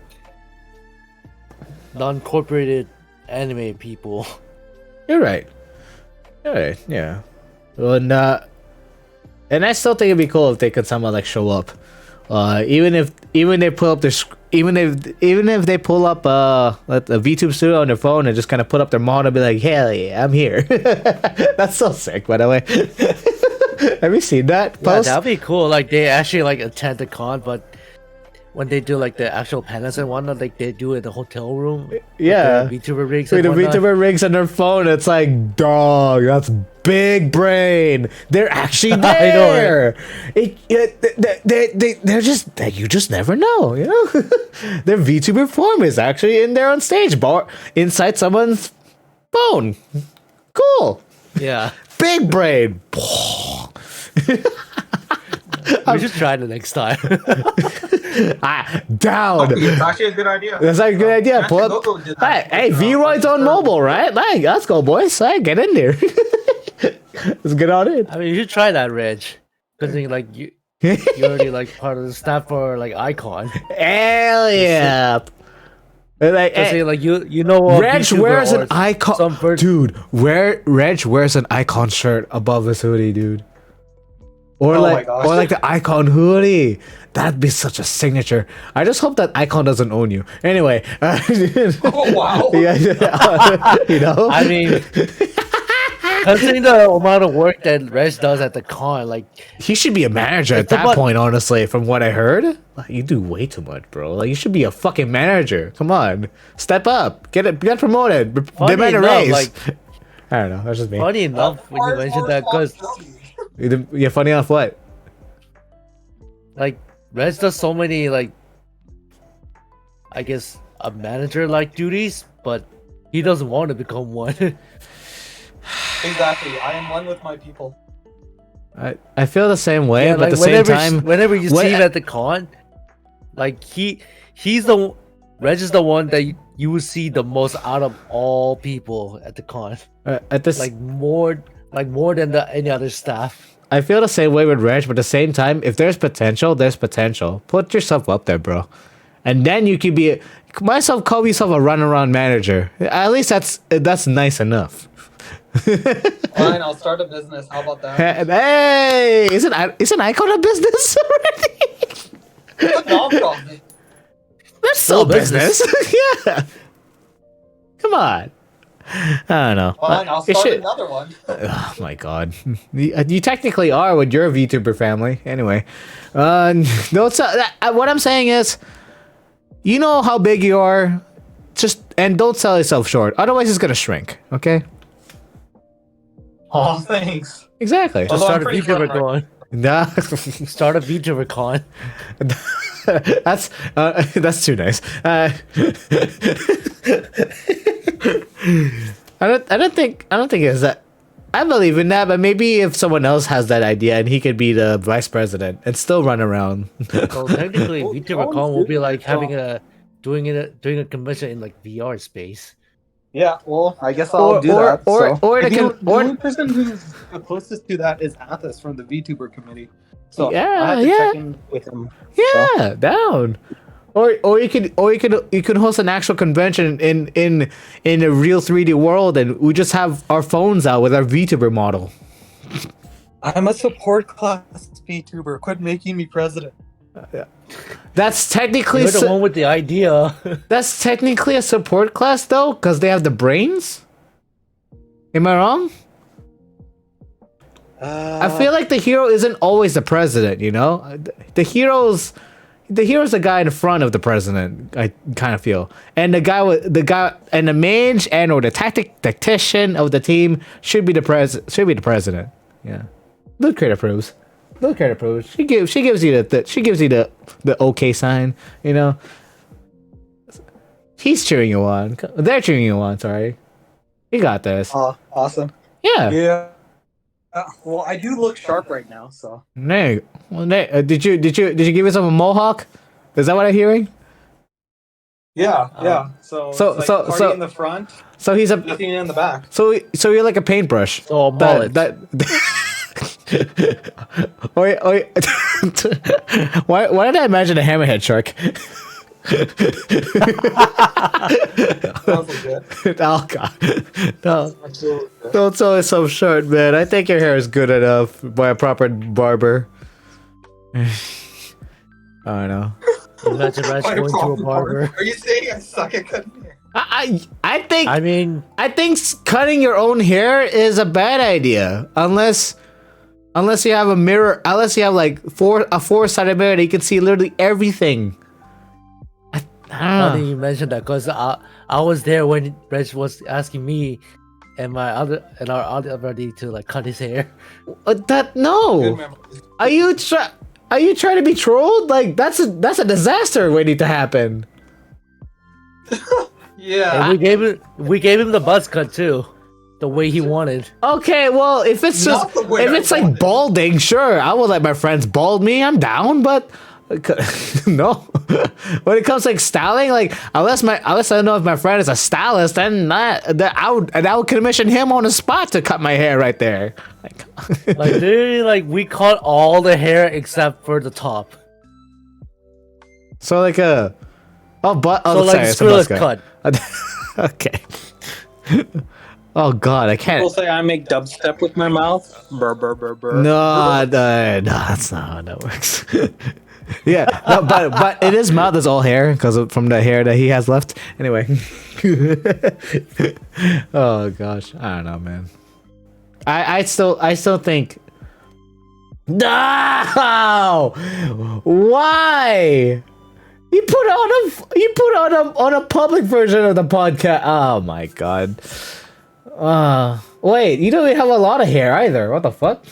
non-corporated anime people. You're right. Yeah. And I still think it'd be cool if they could somehow like show up, even they put up even if they pull up a VTube studio on their phone and just kind of put up their model and be like, hell yeah, I'm here. That's so sick, by the way. Have you seen that Yeah, post? that'd be cool. Like they actually like attend the con, but when they do like the actual panels and whatnot, like they do it in the hotel room. Yeah. With the VTuber rigs With and the whatnot. VTuber rigs on their phone, it's like, dog, that's big brain. They're actually I know, right? there. They're just, you just never know, you know? Their VTuber form is actually in there on stage, bar inside someone's phone. Cool. Yeah. Big brain. We should try it next time. Down. It's actually a good idea. That's a good idea. Pull up. Goku did that. Hey, VRoid's on mobile, right? Like, let's go, boys. Hey, get in there. Let's get on it. I mean, you should try that, Reg. Because like you're already like part of the staff for like Icon. Hell yeah. Like, Because hey, like you know a Reg VTuber wears or an icon. some Dude, Reg wears an icon shirt above his hoodie, dude. Or Oh my like, gosh. or like the icon hoodie. That'd be such a signature. I just hope that icon doesn't own you. Anyway, Oh wow. yeah, you know. I mean, considering the amount of work that Reg does at the con, like He should be a manager at It's that about- point, honestly, from what I heard. Like, you do way too much, bro. Like, you should be a fucking manager. Come on. Step up. Get promoted. Funny Demand a enough, raise. like- I don't know. That's just me. funny enough when you mentioned that, because Yeah, funny enough what? like Reg does so many like, I guess a manager like duties, but he doesn't want to become one. Exactly. I am one with my people. I feel the same way, but like at the same time... whenever you when- see him at the con, like he's the Reg is the one that you will see the most out of all people at the con. at this, Like more than any other staff. I feel the same way with Reg, but at the same time, if there's potential, there's potential. Put yourself up there, bro. And then you could be... Call yourself a runaround manager. At least that's nice enough. Fine, I'll start a business. How about that? Hey, isn't Icon a business already? It's a nonprofit. That's still Still business. Yeah. Come on. I don't know. Fine, I'll It start should- another one. Oh my god. You technically are with your VTuber family. Anyway. No, what I'm saying is, you know how big you are. And don't sell yourself short. Otherwise, it's gonna shrink. Okay. Oh, thanks. Exactly. Although Start I'm a pretty sure VTuber I'm right. con. Nah. Start a VTuber con. That's too nice. I don't think it's that. I believe in that, but maybe if someone else has that idea and he could be the vice president and still run around. So technically, Well, VTuber con will be like having doing a convention in like VR space. Yeah, well, I guess Or- I'll do or- that. or- so. or the, they can- the or- only person who's the closest to that is Athos from the VTuber committee. So Yeah, I have to yeah. check in with him. Yeah, down. Or you could host an actual convention in a real 3D world, and we just have our phones out with our VTuber model. I'm a support class VTuber. Quit making me president. That's technically You're the one with the idea. that's technically a support class though, because they have the brains. Am I wrong? I feel like the hero isn't always the president. You know, the hero's the guy in front of the president. I kind of feel, and the guy and the mage and or the tactician of the team should be the president. Yeah, Loot Crate approves. Loot Crate approves. She gives you the okay sign. You know, he's cheering you on. They're cheering you on. Sorry, you got this. Oh, awesome. Yeah. Yeah. Well, I do look sharp right now, so. No. Well, did you give yourself a mohawk? Is that what I'm hearing? Yeah, yeah. So, so- it's like so- party so- in the front, So he's a nothing in the back. so you're like a paintbrush. Oh, mullet. Why did I imagine a hammerhead shark? Sounds legit. Oh god. No. Absolutely. Don't sell yourself short, man. I think your hair is good enough by a proper barber. I don't know. Imagine Raj Why going to a problem barber. Are you saying I suck at cutting hair? I think I mean, cutting your own hair is a bad idea unless you have a mirror, unless you have like a four-sided mirror that you can see literally everything. I don't funny know. you mentioned that because I was there when Reg was asking me and our other buddy to like cut his hair. Good No. memories. Are you trying to be trolled? Like that's a disaster waiting to happen. Yeah. And we gave him the buzz cut too, the way he wanted. Okay, well, if it's Not just the way if I it's like wanted. balding, sure, I will let my friends bald me. I'm down, but no. When it comes to like styling, like unless I know if my friend is a stylist, then I would commission him on the spot to cut my hair right there. Like, Like literally, like we cut all the hair except for the top. so like a So like sorry, it's a buzz Skrillex cut. Okay. Oh God, I can't. People say I make dubstep with my mouth. Burr, burr, burr, burr. No, that's not how that works. Yeah, no, but in his mouth is all hair because from the hair that he has left. Anyway. Oh gosh, I don't know, man. I still think. No, why? You put on a public version of the podcast. Oh my God. Wait, you don't even have a lot of hair either. What the fuck?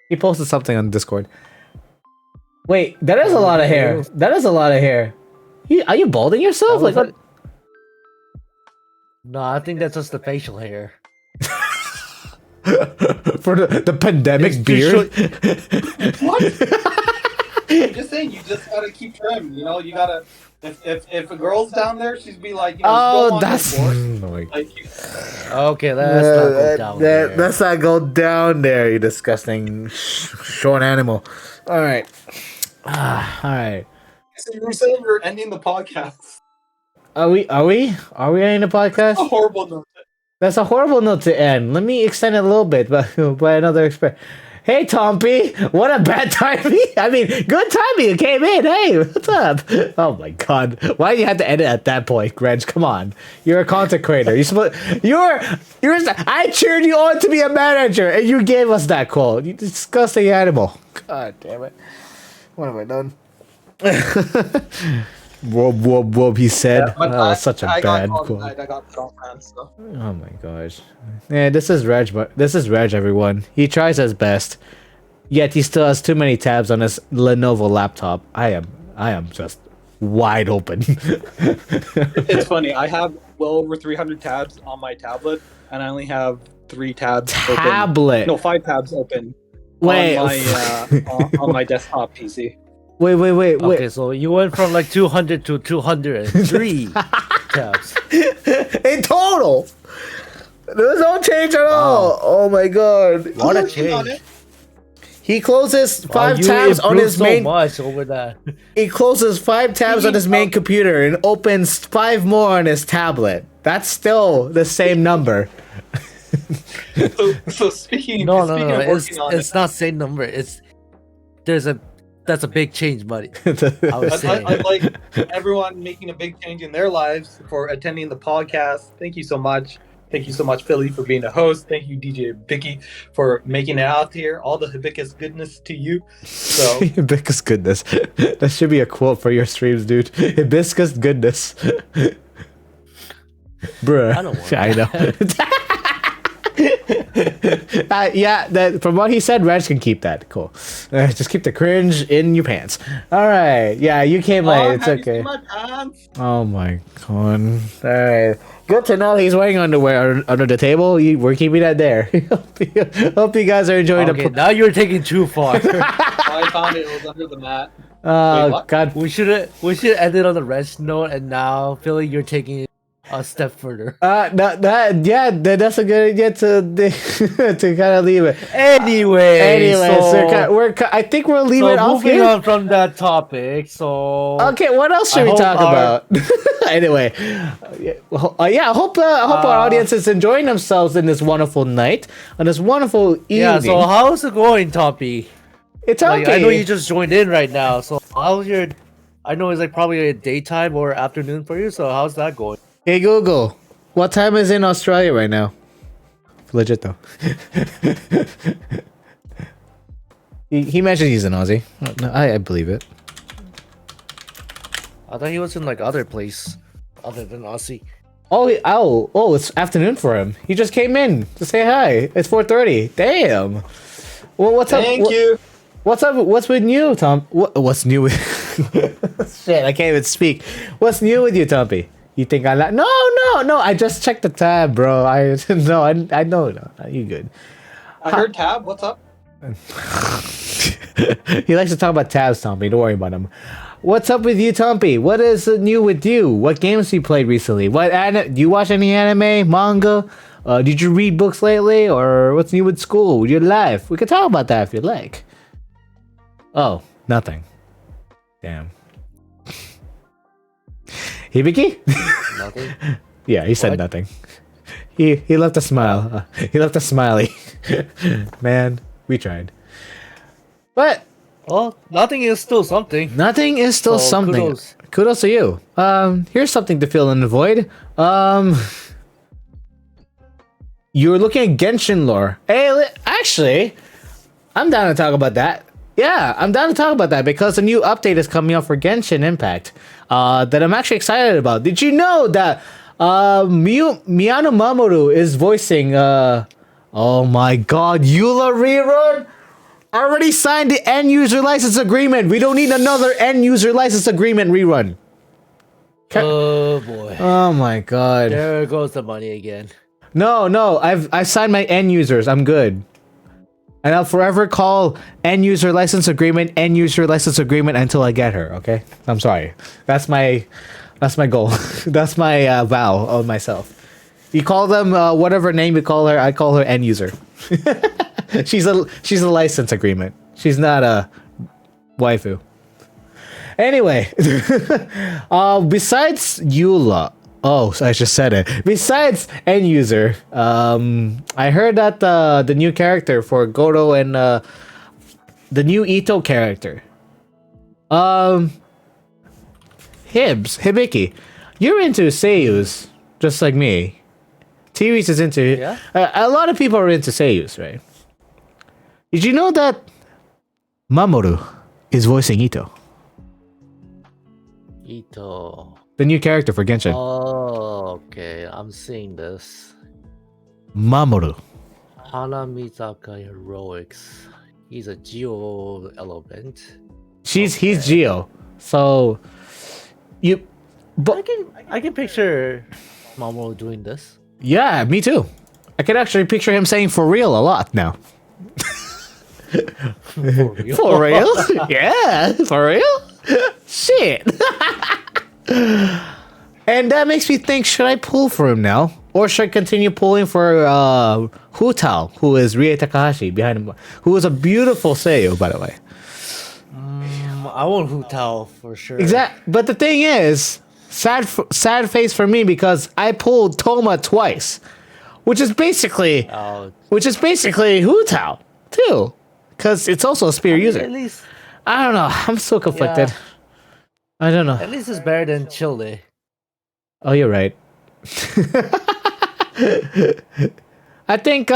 He posted something on Discord. Wait, that is a lot of hair. That is a lot of hair. Are you balding yourself? Like what? No, I think that's just the facial hair. For the pandemic It's beard? What? I'm just saying, you just gotta keep trim. You know, you gotta. If a girl's down there, she'd be like, you know, Oh, go on that's board. annoying. Like, Okay, let's not go down there. Let's not go down there, you disgusting short animal. All right. All right. so you were saying you're ending the podcast. Are we ending the podcast? A horrible note. That's a horrible note to end. Let me extend it a little bit by another experience. Hey, Tompy, what a bad timing. I mean, good timing. You came in. Hey, what's up? Oh my God. Why do you have to end it at that point, Reg? Come on. You're a content creator. I cheered you on to be a manager and you gave us that quote. You disgusting animal. God damn it. What have I done? Whoop, whoop, whoop, he said. But Oh, such a I bad got quote. I got girlfriend, so. Oh my gosh. Yeah, this is Reg, everyone. He tries his best. Yet he still has too many tabs on his Lenovo laptop. I am just wide open. It's funny. I have well over 300 tabs on my tablet, and I only have 3 tabs open. Tablet. No, 5 tabs open. Wait. On my on my desktop PC. Wait. Okay, so you went from like 200 to 203 tabs. In total. There's no change at all. Oh my God. What a Working on change. it. He closes Wow, 5 you tabs on improved his so main. much over that. He closes 5 tabs on his main computer and opens 5 more on his tablet. That's still the same number. So speaking No, of working on it's not same number. That's a big change, buddy. I was I'd saying. like everyone making a big change in their lives for attending the podcast. Thank you so much. Thank you so much, Philly, for being the host. Thank you, DJ Vicky, for making it out here. All the hibiscus goodness to you. So Hibiscus goodness. That should be a quote for your streams, dude. Hibiscus goodness. Bruh. I don't want I know. Yeah, from what he said, Reg can keep that. Cool. Just keep the cringe in your pants. All right. Yeah, you came late. It's have you okay. seen my pants? Oh my God. All right. Good to know he's wearing underwear under the table. We're keeping that there. Hope you guys are enjoying Okay, now you're taking too far. I found it. It was under the mat. Oh what? God. we should end it on the rest note, and now Philly, you're taking it a step further. That's a good idea to to kind of leave it. Anyway, So I think we'll leave it off moving here. on from that topic. So Okay, what else should I we hope talk our- about? Anyway, I hope our audience is enjoying themselves in this wonderful night, on this wonderful evening. yeah. So how's it going, Toppy? It's Like, okay. I know you just joined in right now, so how's your? I know it's like probably a daytime or afternoon for you. So how's that going? Hey Google, what time is in Australia right now? Legit though. he mentioned he's an Aussie. No, I believe it. I thought he was in like other place, other than Aussie. Oh, it's afternoon for him. He just came in to say hi. It's 4:30. Damn. Well, what's up? Thank you. What's up? What's with you, Tom? What's new with? Shit, I can't even speak. What's new with you, Tumpy? You think I like? No. I just checked the tab, bro. I no. I know. No, you good? I heard Tab. What's up? He likes to talk about tabs, Tumpy. Don't worry about him. What's up with you, Tumpy? What is new with you? What games you played recently? Do you watch any anime, manga? Did you read books lately, or what's new with school, your life? We could talk about that if you like. Oh, nothing. Damn. Hibiki? Nothing. Yeah, he said What? nothing. He left a smile. He left a smiley. Man, we tried. But Well, nothing is still something. nothing is still So, something. kudos. Kudos to you. Here's something to fill in the void. You're looking at Genshin lore. Hey, actually, I'm down to talk about that. Yeah, I'm down to talk about that because a new update is coming out for Genshin Impact that I'm actually excited about. Did you know that Miyano Mamoru is voicing oh my god, Eula rerun? Already signed the end user license agreement. We don't need another end user license agreement rerun. Oh boy. Oh my god. There goes the money again. No, I've signed my end users. I'm good. And I'll forever call end user license agreement until I get her, okay? I'm sorry. That's my goal. That's my vow of myself. You call them whatever name you call her, I call her end user. She's a license agreement. She's not a waifu. Anyway, besides Eula, so I just said it. Besides end user, I heard that the new character for Goro and the new Ito character, Hibiki, you're into seiyus just like me. Tyrese is into. Yeah? A lot of people are into seiyus, right? Did you know that Mamoru is voicing Ito, Ito. the new character for Genshin? Oh, okay. I'm seeing this. Mamoru. Hanamizaka Heroics. He's a Geo element. He's Geo. So you, but I can picture Mamoru doing this. yeah, me too. I can actually picture him saying "for real" a lot now. For real. For real? Yeah, for real? Shit. And that makes me think, should I pull for him now? Or should I continue pulling for Hutao, who is Rie Takahashi behind him, who is a beautiful seiyuu, by the way. I want Hutao for sure. But the thing is, sad face for me because I pulled Toma twice, which is basically Oh, Hutao too, because it's also a spear user. at least I don't know. I'm so conflicted. Yeah. I don't know. At least it's better than Chile. Oh, you're right. I think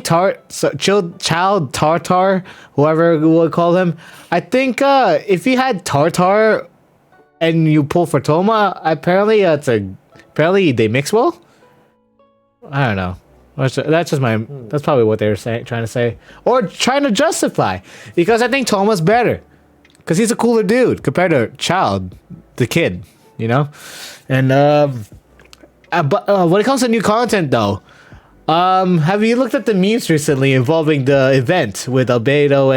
Child Tartar, whoever we would call him. I think if you had Tartar and you pull for Toma, apparently they mix well. I don't know. That's probably what they were trying to say, or trying to justify, because I think Toma's better, because he's a cooler dude compared to Child, the kid, you know. And but when it comes to new content, though, have you looked at the memes recently involving the event with Albedo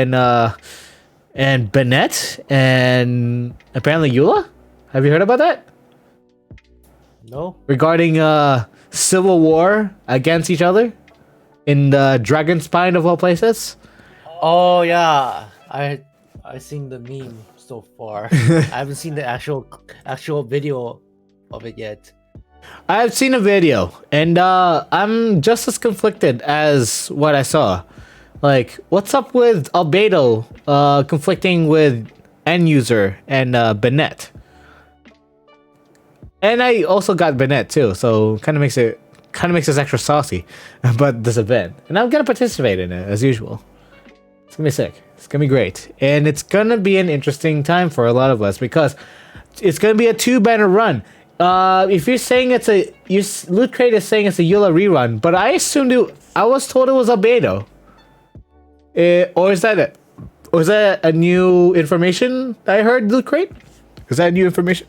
and Bennett and apparently Eula? Have you heard about that? No. Regarding civil war against each other in the Dragon Spine of all places? Oh yeah, I seen the meme so far. I haven't seen the actual video of it yet. I've seen a video, and I'm just as conflicted as what I saw. Like, what's up with Albedo conflicting with End User and Bennett? And I also got Bennett too, so kind of makes this extra saucy about this event. And I'm gonna participate in it as usual. It's gonna be sick. It's gonna be great, and it's gonna be an interesting time for a lot of us because it's gonna be a 2-banner run. If you're saying Loot Crate is saying it's a Eula rerun, but I was told it was Albedo. Or is that a new information I heard, Loot Crate? Is that new information?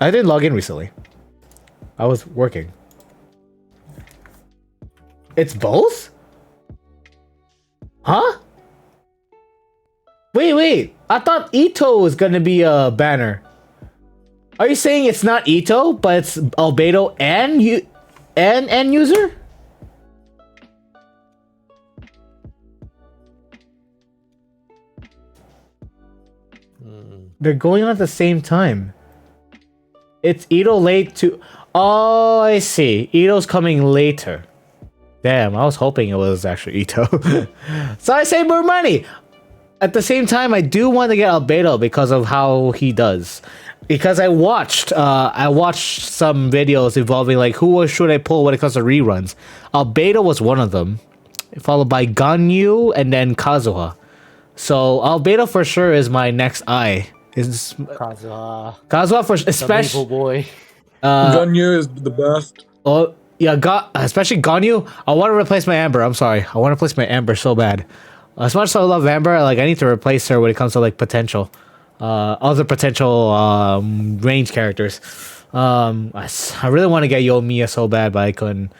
I didn't log in recently. I was working. It's both? Huh? Wait. I thought Ito was gonna be a banner. Are you saying it's not Ito, but it's Albedo and End User? They're going on at the same time. It's Ito late to... Oh, I see. Ito's coming later. Damn, I was hoping it was actually Ito. So I save more money. At the same time, I do want to get Albedo because of how he does. Because I watched some videos involving like who should I pull when it comes to reruns. Albedo was one of them, followed by Ganyu and then Kazuha. So Albedo for sure is my next eye. Is Kazuha for especially boy. Ganyu is the best. Oh yeah, especially Ganyu. I want to replace my Amber. I'm sorry, I want to replace my Amber so bad. As much as I love Amber, like I need to replace her when it comes to like potential, other potential range characters. I really want to get Yoimiya so bad, but I couldn't.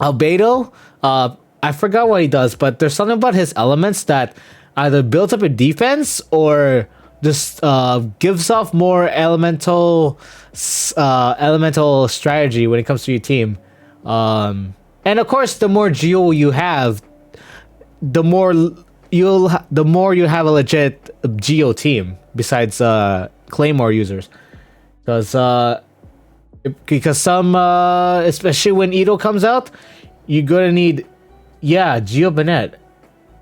Albedo, I forgot what he does, but there's something about his elements that either builds up a defense or just gives off more elemental strategy when it comes to your team. And of course, the more Geo you have, the more you have a legit Geo team besides Claymore users, because some especially when Ito comes out, you're gonna need Geo Bennett.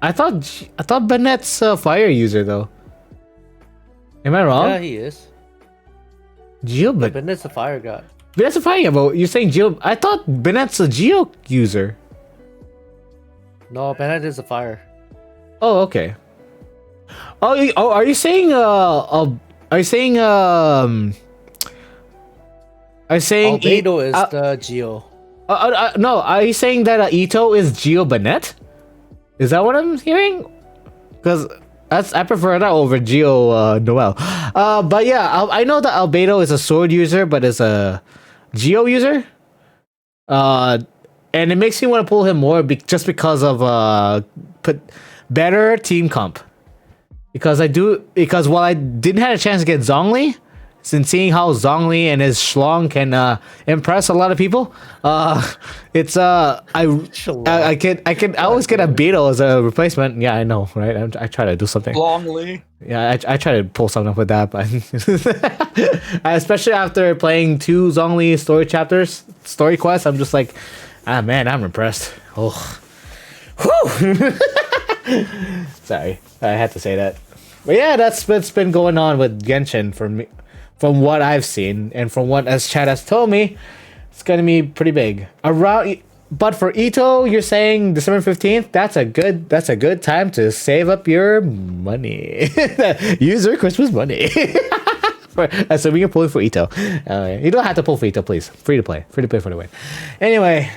I thought Bennett's a fire user though. Am I wrong? Yeah, he is. Geo Bennett's a fire god. Bennett's a fire guy, but you're saying Geo. I thought Bennett's a Geo user. No, Bennett is a fire. Oh, okay. Are you saying Albedo is the Geo. No, are you saying that Ito is Geo Bennett? Is that what I'm hearing? Because I prefer that over Geo Noel. But yeah, I know that Albedo is a sword user, but is a Geo user. And it makes me want to pull him more just because of better team comp. Because while I didn't have a chance to get Zhongli, since seeing how Zhongli and his schlong can impress a lot of people, it's I always get a Beetle as a replacement. Yeah, I know, right? I try to do something. Longly. Yeah, I try to pull something up with that, but especially after playing 2 Zhongli story quests, I'm just like, man, I'm impressed. Oh, whew. Sorry, I had to say that. But yeah, that's what's been going on with Genshin for me. From what I've seen and from what as Chad has told me, it's gonna be pretty big. But for Ito, you're saying December 15th. That's a good time to save up your money. Use your Christmas money. So we can pull it for Ito. You don't have to pull for Ito, please. Free to play for the win. Anyway,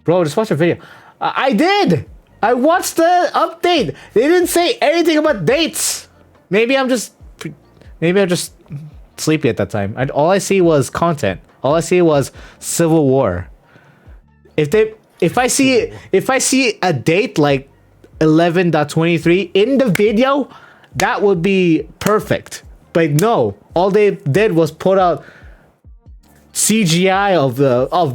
bro, just watch the video. I did. I watched the update. They didn't say anything about dates. Maybe I'm just sleepy at that time. All I see was content. All I see was Civil War. If I see a date like 11.23 in the video, that would be perfect. But no, all they did was put out CGI of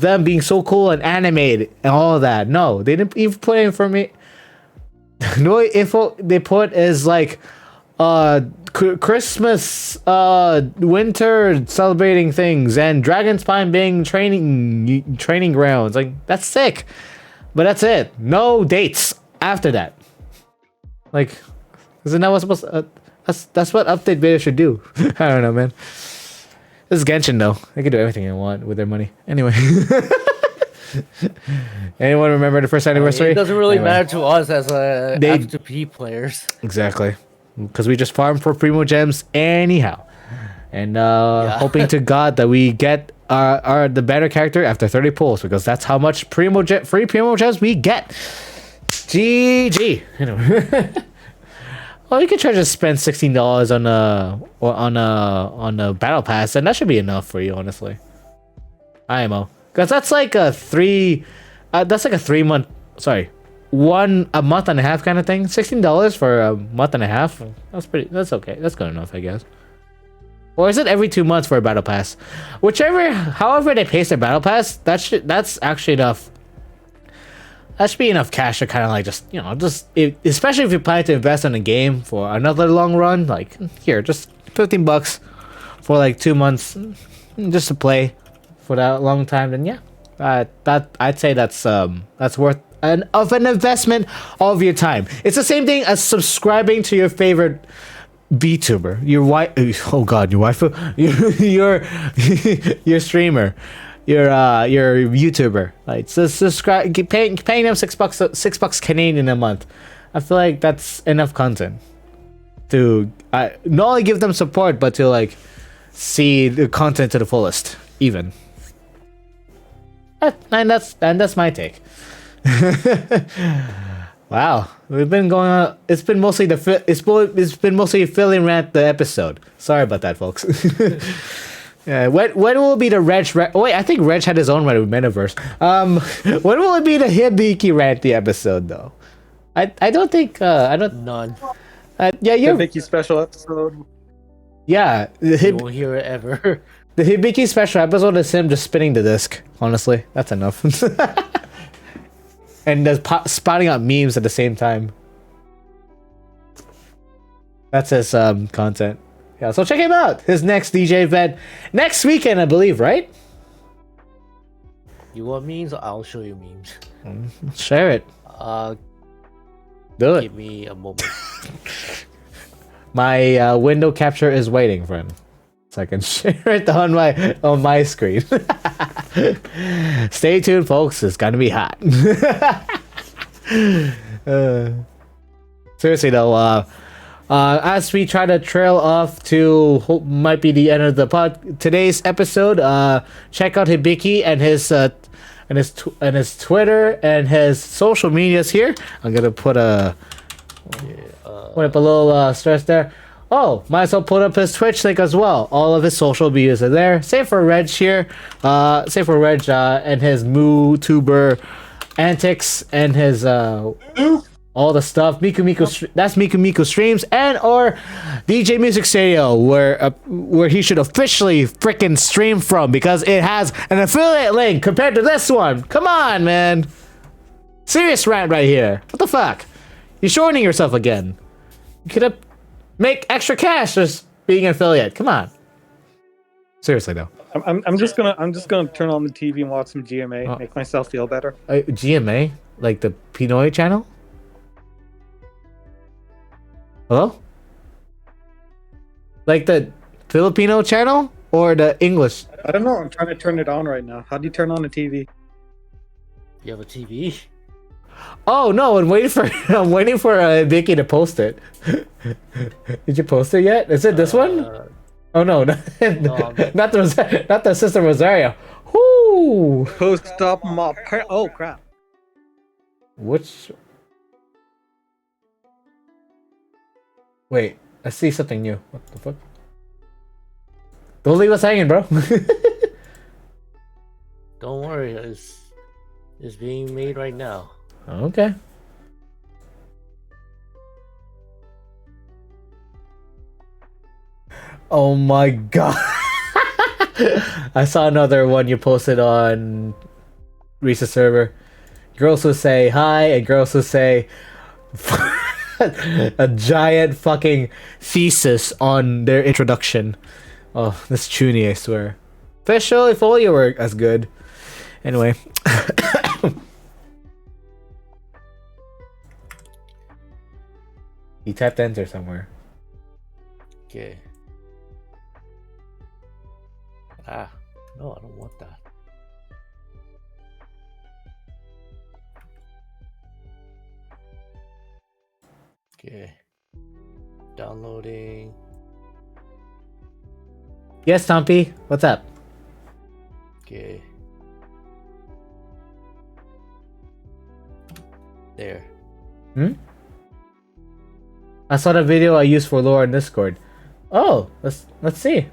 them being so cool and animated and all of that. No, they didn't even put in for me. No info they put is like Christmas, winter celebrating things, and Dragon's Spine being training grounds. Like, that's sick. But that's it. No dates after that. Like, isn't that what's supposed to, that's what update beta should do. I don't know, man. This is Genshin though. They can do everything they want with their money. Anyway. Anyone remember the first anniversary? It doesn't really Anyway. matter to us as They- F2P players. Exactly. Because we just farm for primo gems anyhow. And hoping to God that we get the better character after 30 pulls, because that's how much free primo gems we get. GG. Anyway. Well, you could try to spend $16 on a battle pass, and that should be enough for you, honestly. IMO, because that's like a 3 month, sorry, a month and a half kind of thing. $16 for a month and a half. That's okay. That's good enough, I guess. Or is it every 2 months for a battle pass? However they pace their battle pass, that's actually enough. That should be enough cash to kind of like especially if you plan to invest in a game for another long run. Like here, just $15 for like 2 months, just to play for that long time. Then yeah, that I'd say that's worth an investment of your time. It's the same thing as subscribing to your favorite VTuber, your wife. Oh God, your wife, your streamer. Your YouTuber, like, so subscribe, paying them $6 Canadian a month. I feel like that's enough content to not only give them support, but to like see the content to the fullest. Even, and that's my take. Wow, we've been going on. It's been mostly filling rant the episode. Sorry about that, folks. Yeah, when will it be the Reg? Oh wait, I think Reg had his own metaverse. When will it be the Hibiki rant the episode though? I don't think I don't. None. Yeah, The you're. Vicky special episode. Yeah, You won't hear it ever. the Hibiki special episode is him just spinning the disc. Honestly, that's enough. And spotting out memes at the same time. That's his content. Yeah, so check him out. His next DJ event next weekend, I believe, right? You want memes? I'll show you memes. Share it. Do it. Give me a moment. My window capture is waiting, friend, so I can share it on my screen. Stay tuned, folks. It's gonna be hot. Seriously though, as we try to trail off to might be the end of the today's episode, check out Hibiki and his Twitter and his social medias here. I'm gonna put up a little stress there. Oh, might as well put up his Twitch link as well. All of his social medias are there. Same for Reg here. Same for Reg and his MooTuber antics and his all the stuff. That's Miku Miku streams and or DJ Music Stereo, where he should officially freaking stream from, because it has an affiliate link compared to this one. Come on, man. Serious rant right here. What the fuck? You're shortening yourself again. You could have make extra cash just being an affiliate. Come on. Seriously though. I'm just gonna turn on the TV and watch some GMA, make myself feel better. GMA, like the Pinoy channel. Hello? Like the Filipino channel or the English? I don't know. I'm trying to turn it on right now. How do you turn on the TV? You have a TV? Oh no! I'm waiting for Vicky to post it. Did you post it yet? Is it this one? Oh no, not the Sister Rosario. Whoo! Post up my. Oh crap! Which? Wait, I see something new. What the fuck? Don't leave us hanging, bro. Don't worry, it's being made right now. Okay. Oh my god. I saw another one you posted on Reese's server. Girls who say hi and girls who say a giant fucking thesis on their introduction. Oh, this Chuny, I swear. Officially, if only you were as good. Anyway. He tapped enter somewhere. Okay. Ah, no, I don't want that. Okay. Downloading. Yes, Tompy. What's up? Okay. There. I saw the video I used for lore on Discord. Oh, let's see.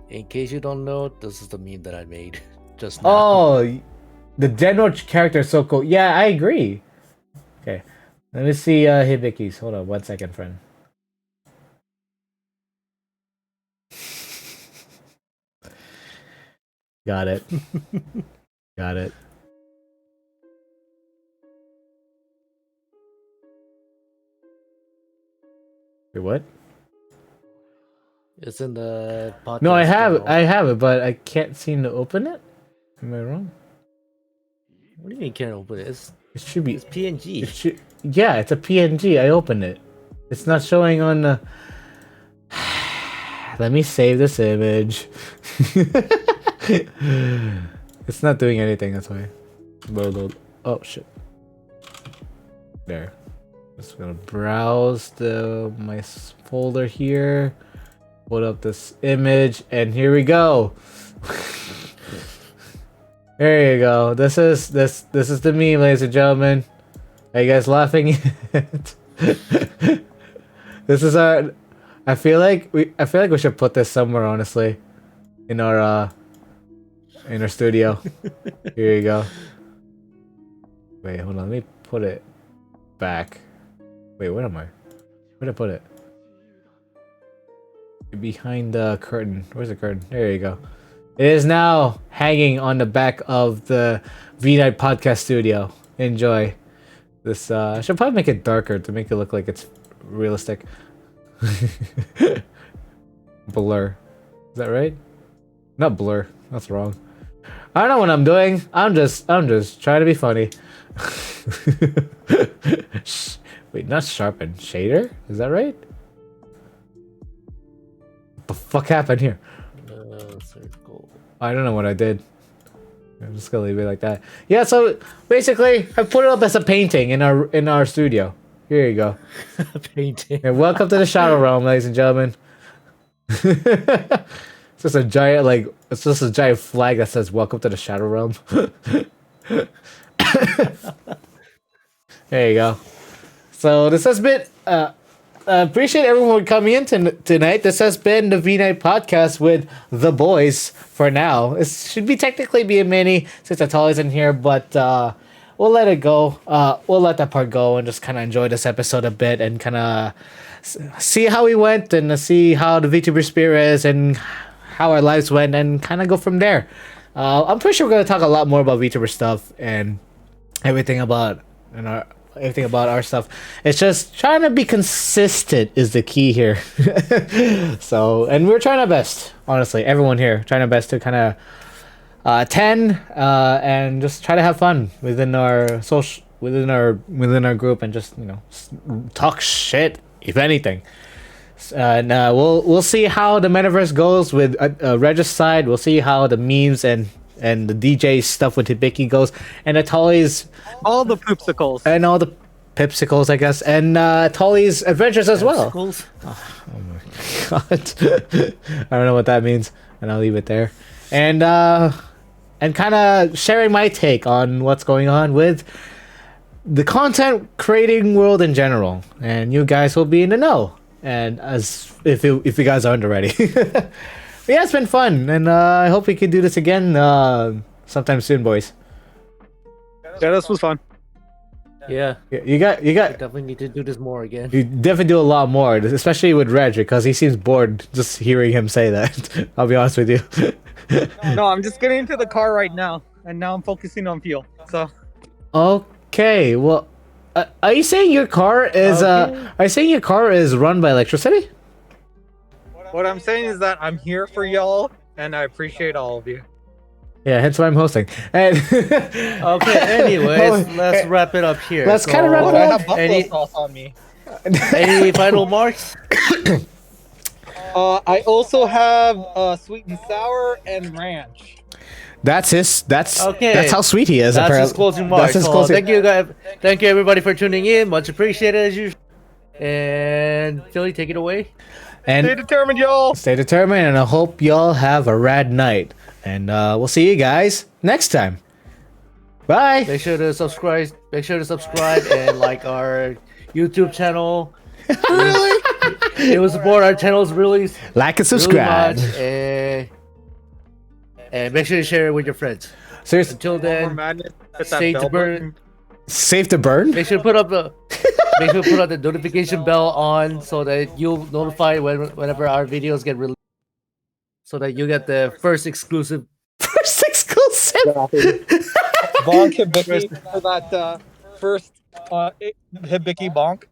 In case you don't know, this is the meme that I made just now. Oh, the general character is so cool. Yeah, I agree. Okay, let me see Hibikis. Hold on 1 second, friend. Got it. Got it. Wait, what? It's in the podcast. No, I have channel. it, but I can't seem to open it. Am I wrong? What do you mean can't open it? It should be. It's PNG. It should, yeah, it's a PNG. I opened it. It's not showing on the. Let me save this image. It's not doing anything. That's why. Load. Oh shit. There. Just gonna browse my folder here. Put up this image, and here we go. There you go. This is the meme, ladies and gentlemen. Are you guys laughing? This is our. I feel like we should put this somewhere, honestly, in our studio. Here you go. Wait, hold on. Let me put it back. Wait, where am I? Where did I put it? Behind the curtain. Where's the curtain? There you go. It is now hanging on the back of the VNight podcast studio. Enjoy. This I should probably make it darker to make it look like it's realistic. Blur. Is that right? Not blur. That's wrong. I don't know what I'm doing. I'm just trying to be funny. Wait, not sharpen. Shader? Is that right? What the fuck happened here? Circle. I don't know what I did. I'm just gonna leave it like that. Yeah, so basically I put it up as a painting in our studio. Here you go. Painting. And welcome to the Shadow Realm, ladies and gentlemen. It's just a giant flag that says welcome to the Shadow Realm. There you go. So this has been appreciate everyone coming in tonight. This has been the VNight podcast with the boys for now. It should technically be a mini since Atali's in here, but we'll let it go. We'll let that part go and just kind of enjoy this episode a bit and kind of see how we went and see how the VTuber spirit is and how our lives went and kind of go from there. I'm pretty sure we're going to talk a lot more about VTuber stuff and everything about our stuff. It's just trying to be consistent is the key here. So, and we're trying our best, honestly. Everyone here trying our best to kind of attend and just try to have fun within our within our group and just talk shit if anything. And we'll see how the metaverse goes with Regis side. We'll see how the memes and the DJ stuff with Hibiki goes, and Atali's All the poopsicles. and all the pipsicles, I guess, and Atali's adventures as well. Schools. Oh my god, I don't know what that means, and I'll leave it there. And kind of sharing my take on what's going on with the content creating world in general, and you guys will be in the know. And as if you guys aren't already. But yeah, it's been fun, and I hope we can do this again sometime soon, boys. Yeah, this was fun. Yeah. You got. Definitely need to do this more again. You definitely do a lot more, especially with Reg, because he seems bored just hearing him say that. I'll be honest with you. No, I'm just getting into the car right now, and now I'm focusing on fuel. So. Okay, well, are you saying your car is Are you saying your car is run by electricity? What I'm saying is that I'm here for y'all, and I appreciate all of you. Yeah, hence why I'm hosting. And Okay, anyways, let's wrap it up here. Let's kinda wrap But it I up. have buffalo Any sauce on me. any final marks? I also have sweet and sour and ranch. That's his. That's Okay. how sweet he is. That's his Apparently, closing that's marks. his So closing. thank you guys. Thank you everybody for tuning in. Much appreciated as usual. And Philly, take it away. Stay And determined, y'all. stay determined. And I hope y'all have a rad night. And we'll see you guys next time. Bye. Make sure to subscribe. Make sure to subscribe and like our YouTube channel. Really? It will support our channels really, Like and really subscribe. much. And make sure to share it with your friends. Seriously, Until More then, madness. Hit that stay bell to burn. button. safe to burn. Make sure to put up the make sure to put up the notification bell on so that you'll notify whenever our videos get released. So that you get the first exclusive. First exclusive. Bonk Hibiki for that first Hibiki Bonk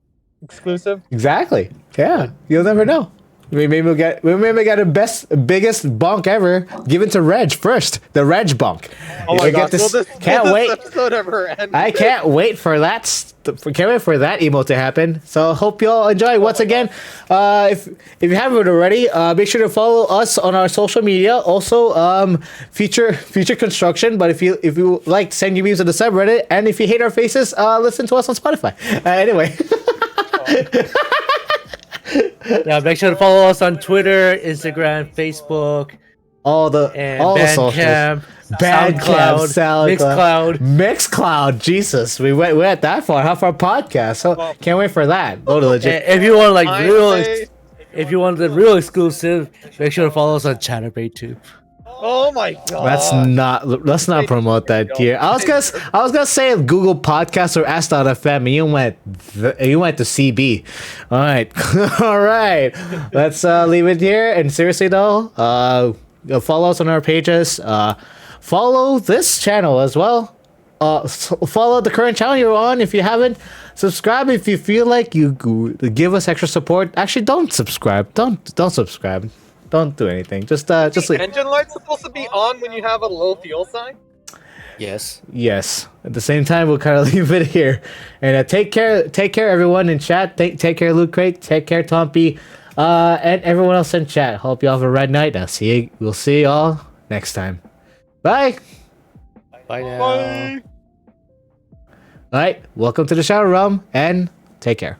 exclusive. Exactly. Yeah. You'll never know. Maybe we'll get a biggest bonk ever given to Reg first. The Reg bonk. Oh my You'll god! get Will this- this can't wait. episode ever end? I can't wait for that. Can't wait for that emote to happen. So hope you all enjoy. Once again, if you haven't already, make sure to follow us on our social media. Also, future construction. But if you like, send your memes to the subreddit. And if you hate our faces, listen to us on Spotify. Anyway. Yeah, make sure to follow us on Twitter, Instagram, Facebook, all the and all the socials. Bandcamp, Bandcamp, SoundCloud, Mixcloud. Jesus, we went that far. How far podcast? So can't wait for that. Go to legit. And if you want like real, Say- if you want the real exclusive, make sure to follow us on Chatterbait too. Oh my god! Let's not promote that here. I was gonna say Google Podcast or Ask.fm. And you went to CB. All right, all right. Let's leave it here. And seriously though, follow us on our pages. Follow this channel as well. Follow the current channel you're on if you haven't. Subscribe if you feel like you give us extra support. Actually, don't subscribe. Don't subscribe. Don't do anything. Just leave. Engine light's supposed to be on when you have a low fuel sign. Yes. Yes. At the same time, we'll kind of leave it here. And take care, everyone in chat. Take care, Luke Crate. Take care, Tompy, and everyone else in chat. Hope you all have a red night. We'll see y'all next time. Bye. Bye now. Bye. All right. Welcome to the Shadow Realm, and take care.